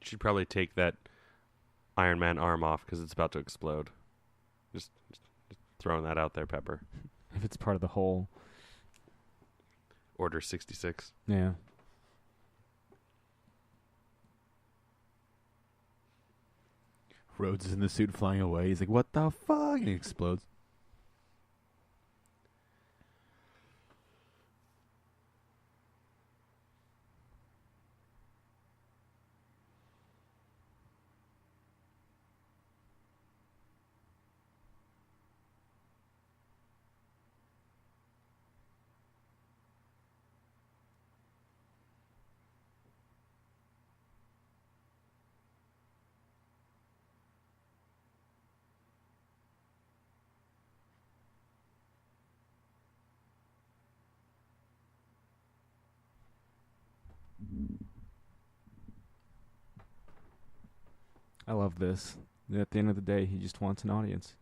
Should probably take that Iron Man arm off because it's about to explode. Just throwing that out there, Pepper. If it's part of the whole. Order 66. Yeah. Rhodes is in the suit flying away. He's like, what the fuck? And he explodes. I love this. At the end of the day, he just wants an audience.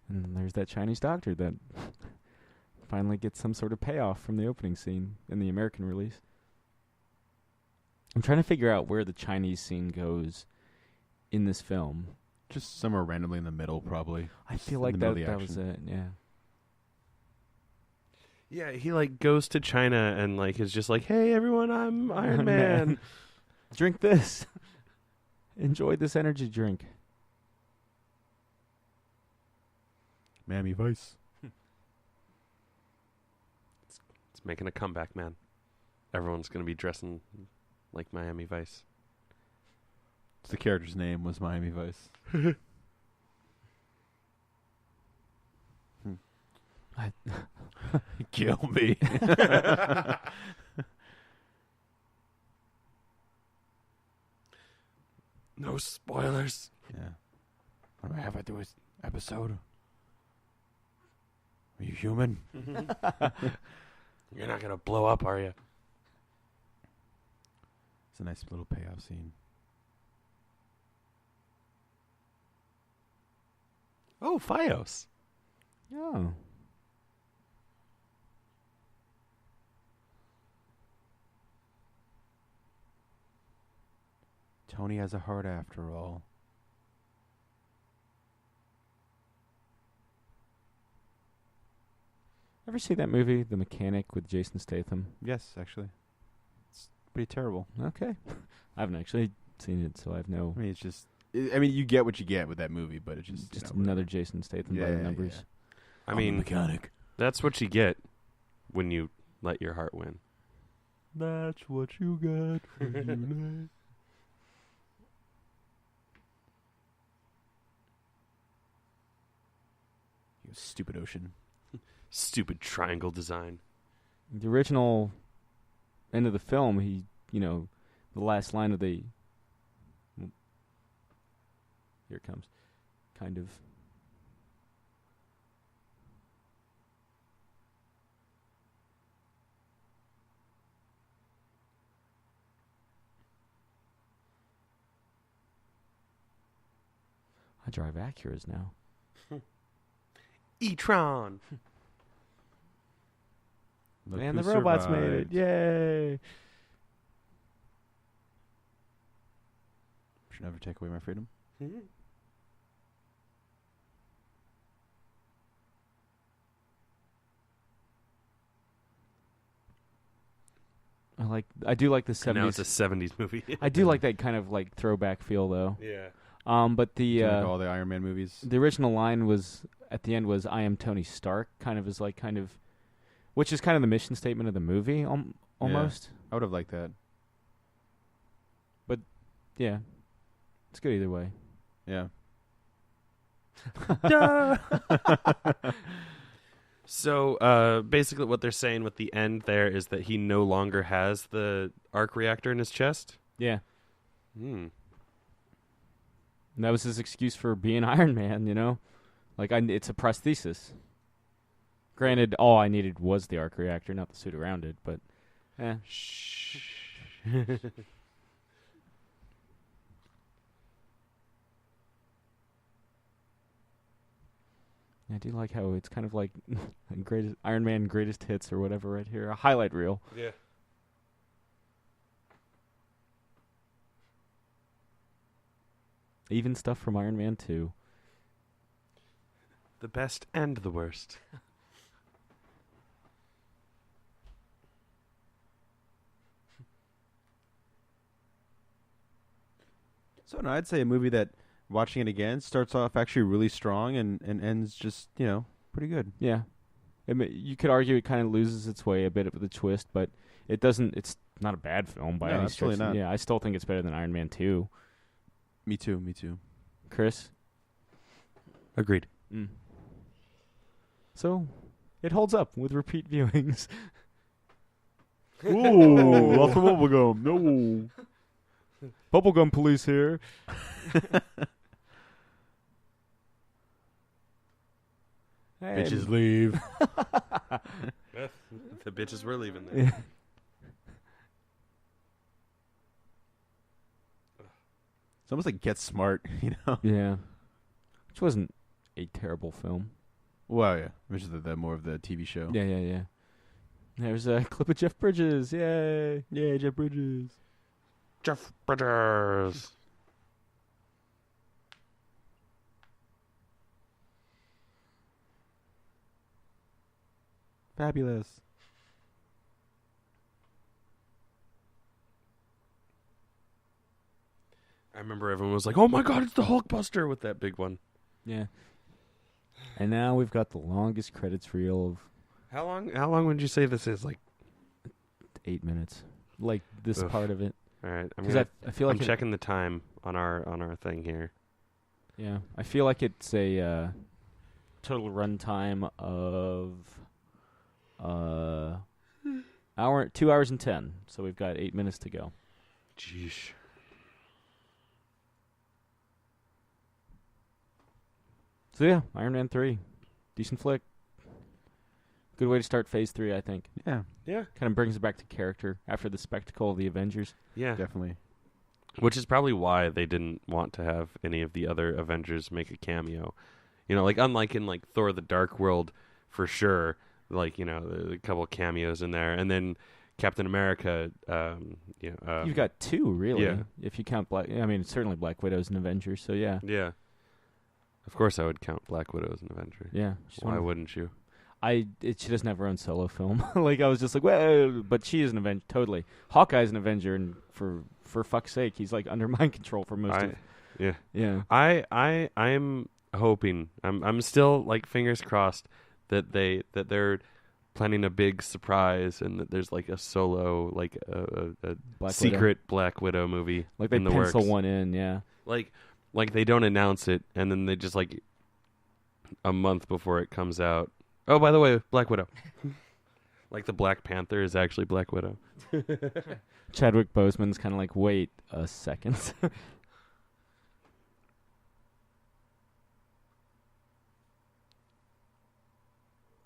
And then there's that Chinese doctor that finally gets some sort of payoff from the opening scene in the American release. I'm trying to figure out where the Chinese scene goes in this film. Just somewhere randomly in the middle, probably. I Just feel in like the middle of that the was action. it, yeah. Yeah, he like goes to China and like is just like, "Hey everyone, I'm Iron Man." Drink this. Enjoy this energy drink. Miami Vice. It's making a comeback, man. Everyone's going to be dressing like Miami Vice. The character's name was Miami Vice. Kill me. No spoilers. Yeah. What do I have to do this episode? Are you human? You're not going to blow up, are you? It's a nice little payoff scene. Oh, Fios. Oh. Tony has a heart after all. Ever see that movie, The Mechanic, with Jason Statham? Yes, actually. It's pretty terrible. Okay. I haven't actually seen it, so I have no... I mean, it's just... you get what you get with that movie, but it's just... another Jason Statham by the numbers. Yeah. I mean, mechanic. That's what you get when you let your heart win. That's what you get when you You stupid ocean. Stupid triangle design. The original end of the film, the last line of the... Here it comes. Kind of... I drive Acuras now. E-tron. Look Man, who the robots made it. survived. Yay! Should never take away my freedom. I do like the And now 70s. it's a 70s movie. I do like that kind of like throwback feel though. Yeah. But Do you like the all the Iron Man movies? original line was at the end was "I am Tony Stark," which is kind of the mission statement of the movie almost. I would have liked that. Yeah, it's good either way. Yeah. So basically what they're saying with the end there is that he no longer has the arc reactor in his chest. Yeah, Hmm. and that was his excuse for being Iron Man. It's a prosthesis. Granted, all I needed was the arc reactor, not the suit around it. But, Shh. I do like how it's kind of like greatest Iron Man greatest hits or whatever right here, a highlight reel. Yeah. Even stuff from Iron Man 2. The best and the worst. So no, I'd say a movie that watching it again starts off actually really strong and ends just pretty good. Yeah. You could argue it kind of loses its way a bit with the twist, but it doesn't. It's not a bad film by No, any it's really stretch. not. Yeah, I still think it's better than Iron Man 2. Me too. Chris? Agreed. So, it holds up with repeat viewings. Ooh, lots of bubblegum. No. Bubblegum police here. Hey, Bitches leave. The bitches were leaving there. Yeah. It's almost like Get Smart, Yeah. Which wasn't a terrible film. Well, yeah. Which is the more of the TV show. Yeah. There's a clip of Jeff Bridges. Yay. Yay, Jeff Bridges. Jeff Bridges. Fabulous. remember everyone was like, "Oh my god, it's the Hulkbuster!" with that big one. Yeah. And now we've got the longest credits reel of How long would you say this is? Like 8 minutes. Like this Oof. part of it. All right, Because I feel like I'm checking the time on our thing here. Yeah, I feel like it's a total runtime of 2 hours and 10. So we've got 8 minutes to go. Jeez. So yeah, Iron Man 3, decent flick. Good way to start Phase 3, I think. Yeah, Yeah. Kind of brings it back to character after the spectacle of the Avengers. Yeah. definitely. Which is probably why they didn't want to have any of the other Avengers make a cameo. You know, like unlike in like Thor: The Dark World, for sure. Like, you know, a couple of cameos in there, and then Captain America. You've got two, really, yeah. if you count Black. I mean, certainly Black Widow's an Avenger. So yeah, Yeah. Of course, I would count Black Widow as an Avenger. yeah. Why wouldn't you? She doesn't have her own solo film. Like I was just like, well, but she is an Avenger. Totally, Hawkeye's an Avenger, and for fuck's sake, he's like under mind control for most of. Yeah. Yeah. I'm hoping. I'm still like fingers crossed that they're planning a big surprise and that there's like a solo, like a Black secret Widow. Black Widow movie. Like they in the pencil works. one in. Yeah. Like they don't announce it and then they just like a month before it comes out. Oh, by the way, Black Widow. Like the Black Panther is actually Black Widow. Chadwick Boseman's kind of like, wait a second.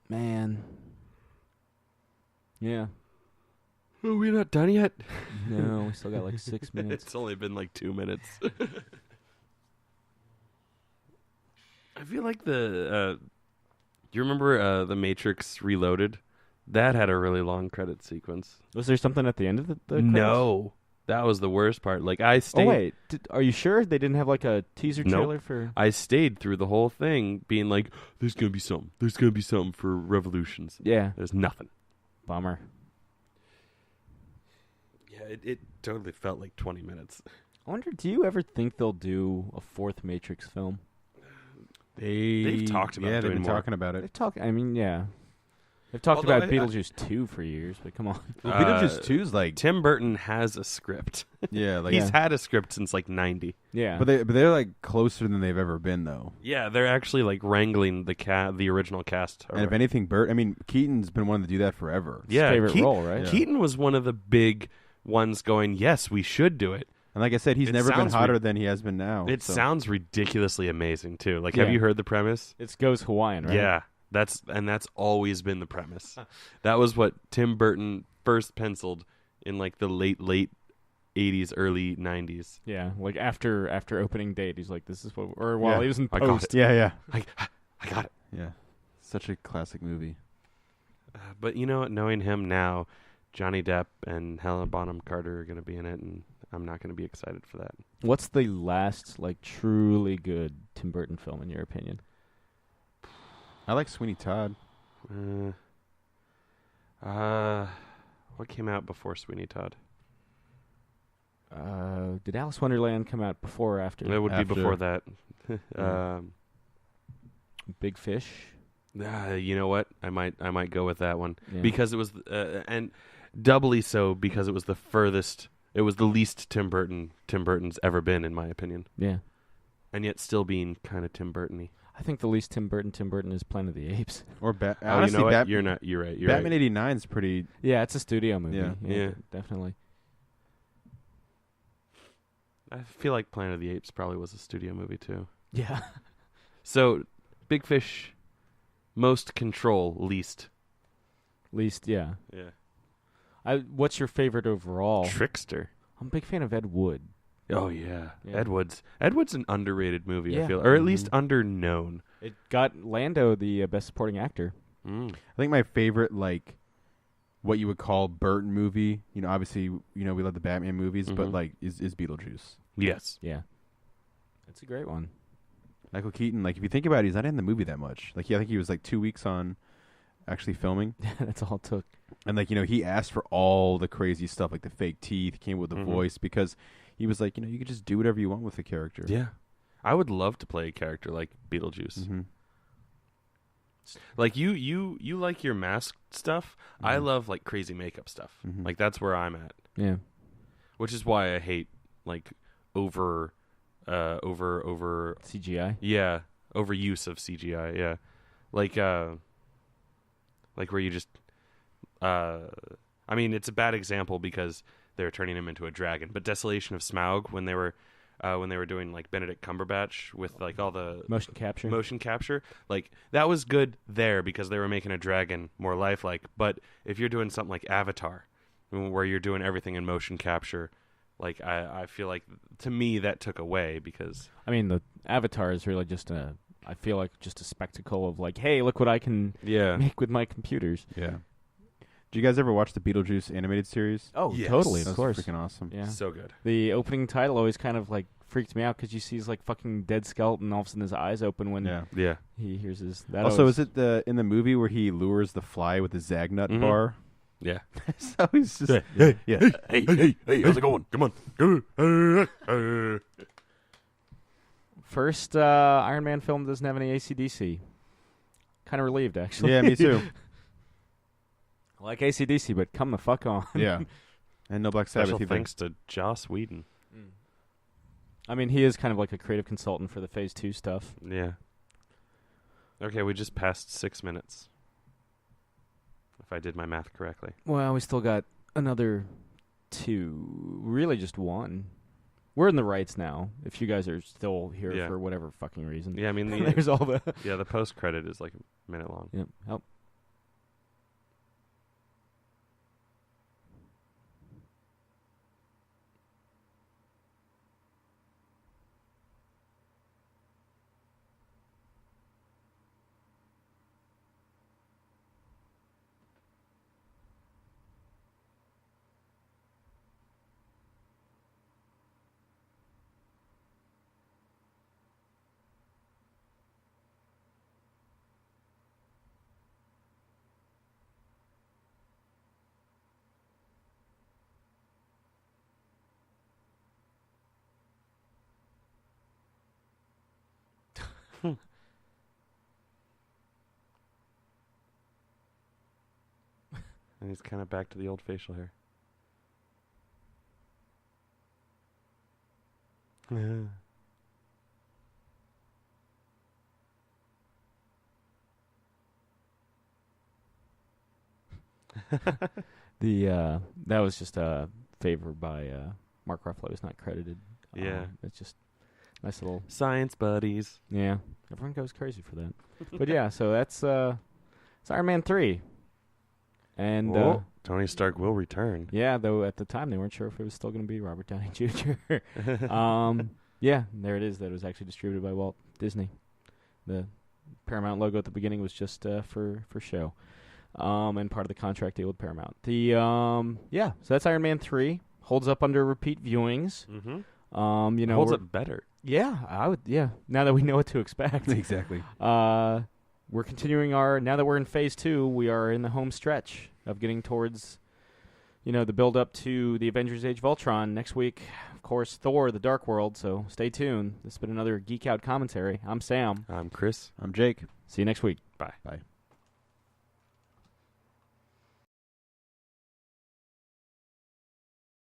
Man. Yeah. Are we not done yet? No, we still got like 6 minutes. It's only been like 2 minutes. I feel like do you remember The Matrix Reloaded? That had a really long credit sequence. Was there something at the end of the credits? No. That was the worst part. Like I stayed Oh wait, are you sure they didn't have like a teaser Nope. trailer for? I stayed through the whole thing being like, there's going to be something. There's going to be something for Revolutions. Yeah, There's nothing. bummer. Yeah, it totally felt like 20 minutes. I wonder, do you ever think they'll do a fourth Matrix film? They've talked about they've doing been more. talking about it. They've talked. I mean, yeah, they've talked Although about I- Beetlejuice 2 for years, but come on. Well, Beetlejuice 2's like Tim Burton has a script. yeah, like He's had a script since like 90. Yeah, but they're like closer than they've ever been though. Yeah, they're actually like wrangling the original cast. And if anything, Keaton's been wanting to do that forever. yeah, favorite role, right? Yeah. Keaton was one of the big ones going, yes, we should do it. And like I said, he's It never been sounds hotter than he has been now. It so. sounds ridiculously amazing too. Like, Yeah. have you heard the premise? it goes Hawaiian, right? Yeah, that's always been the premise. That was what Tim Burton first penciled in like the late 80s, early 90s. Yeah, like after opening date, he's like, "This is what," or while Yeah, he was in I got post. it. Yeah. I got it. Yeah. Such a classic movie. But you know what? Knowing him now, Johnny Depp and Helena Bonham Carter are going to be in it, and I'm not going to be excited for that. What's the last like truly good Tim Burton film in your opinion? I like Sweeney Todd. What came out before Sweeney Todd? Did Alice Wonderland come out before or after? It would be After. before that. Big Fish. You know what? I might go with that one Yeah. because it was and doubly so because it was the furthest. It was the least Tim Burton's ever been, in my opinion, Yeah. and yet still being kind of Tim Burton-y. I think the least Tim Burton is Planet of the Apes. Or Oh, honestly, you know what? You're right. You're Batman right. '89 is pretty. Yeah, it's a studio movie. Yeah. Yeah. Definitely. I feel like Planet of the Apes probably was a studio movie too. Yeah. So, Big Fish, most control, least. Least, yeah. Yeah. What's your favorite overall? Trickster. I'm a big fan of Ed Wood. Oh yeah. Yeah. Ed Wood's an underrated movie. Yeah. I feel, or at least Mhm. underknown. It got Lando the best supporting actor. Mm. I think my favorite, like, what you would call Burton movie. You know, obviously, we love the Batman movies, but Mhm. like, is Beetlejuice. Yes. Yeah. It's a great one. Michael Keaton, like, if you think about it, he's not in the movie that much. Like, I think he was like 2 weeks on actually filming. That's all it took. And, like, he asked for all the crazy stuff, like the fake teeth, came with the Mhm. voice, because he was like, you could just do whatever you want with the character. Yeah. I would love to play a character like Beetlejuice. Mm-hmm. Like you like your mask stuff. Mm-hmm. I love like crazy makeup stuff. Mm-hmm. Like that's where I'm at. Yeah. Which is why I hate like over CGI. yeah, overuse of CGI, yeah. Like where you just I mean, it's a bad example because they're turning him into a dragon, but Desolation of Smaug when they were doing like Benedict Cumberbatch with like all the Motion capture. Like that was good there because they were making a dragon more lifelike. But if you're doing something like Avatar, where you're doing everything in motion capture, like I feel like to me that took away because I mean, the Avatar is really just I feel like just a spectacle of like, hey, look what I can make with my computers. Yeah. Did you guys ever watch the Beetlejuice animated series? Oh, yes. totally, of That's course. freaking awesome. Yeah. so good. The opening title always kind of like freaked me out because you see his like fucking dead skeleton, all of a sudden his eyes open when Yeah. he hears his. That Also, always, is it in the movie where he lures the fly with the Zagnut Mhm. bar? Yeah. So he's just Hey, yeah. hey, how's it going? Come on. first Iron Man film doesn't have any AC/DC. Kind of relieved, actually. Yeah, me too. I like AC/DC, but come the fuck on. Yeah, and no Black Sabbath Special either. thanks to Joss Whedon. I mean, he is kind of like a creative consultant for the Phase 2 stuff. Yeah. Okay, we just passed 6 minutes. If I did my math correctly. Well, we still got another 2. Really just 1. We're in the rights now, if you guys are still here Yeah. for whatever fucking reason. Yeah, I mean There's all the... the post credit is like a minute long. Yep. Help. And he's kind of back to the old facial hair. That was just a favor by Mark Ruffalo. He's not credited. Yeah. It's just nice little... Science buddies. Yeah. Everyone goes crazy for that. But yeah, so that's it's Iron Man 3. And Tony Stark will return. yeah, though at the time they weren't sure if it was still going to be Robert Downey Jr. Yeah, there it is. That was actually distributed by Walt Disney. The Paramount logo at the beginning was just for show, and part of the contract deal with Paramount. So that's Iron Man 3. Holds up under repeat viewings. Mm-hmm. Holds we're- up better. Yeah, I would. Yeah, now that we know what to expect. Exactly. We're continuing now that we're in Phase 2, we are in the home stretch of getting towards, the build-up to the Avengers Age of Ultron. Next week, of course, Thor, The Dark World, so stay tuned. This has been another Geek Out commentary. I'm Sam. I'm Chris. I'm Jake. See you next week. Bye. Bye.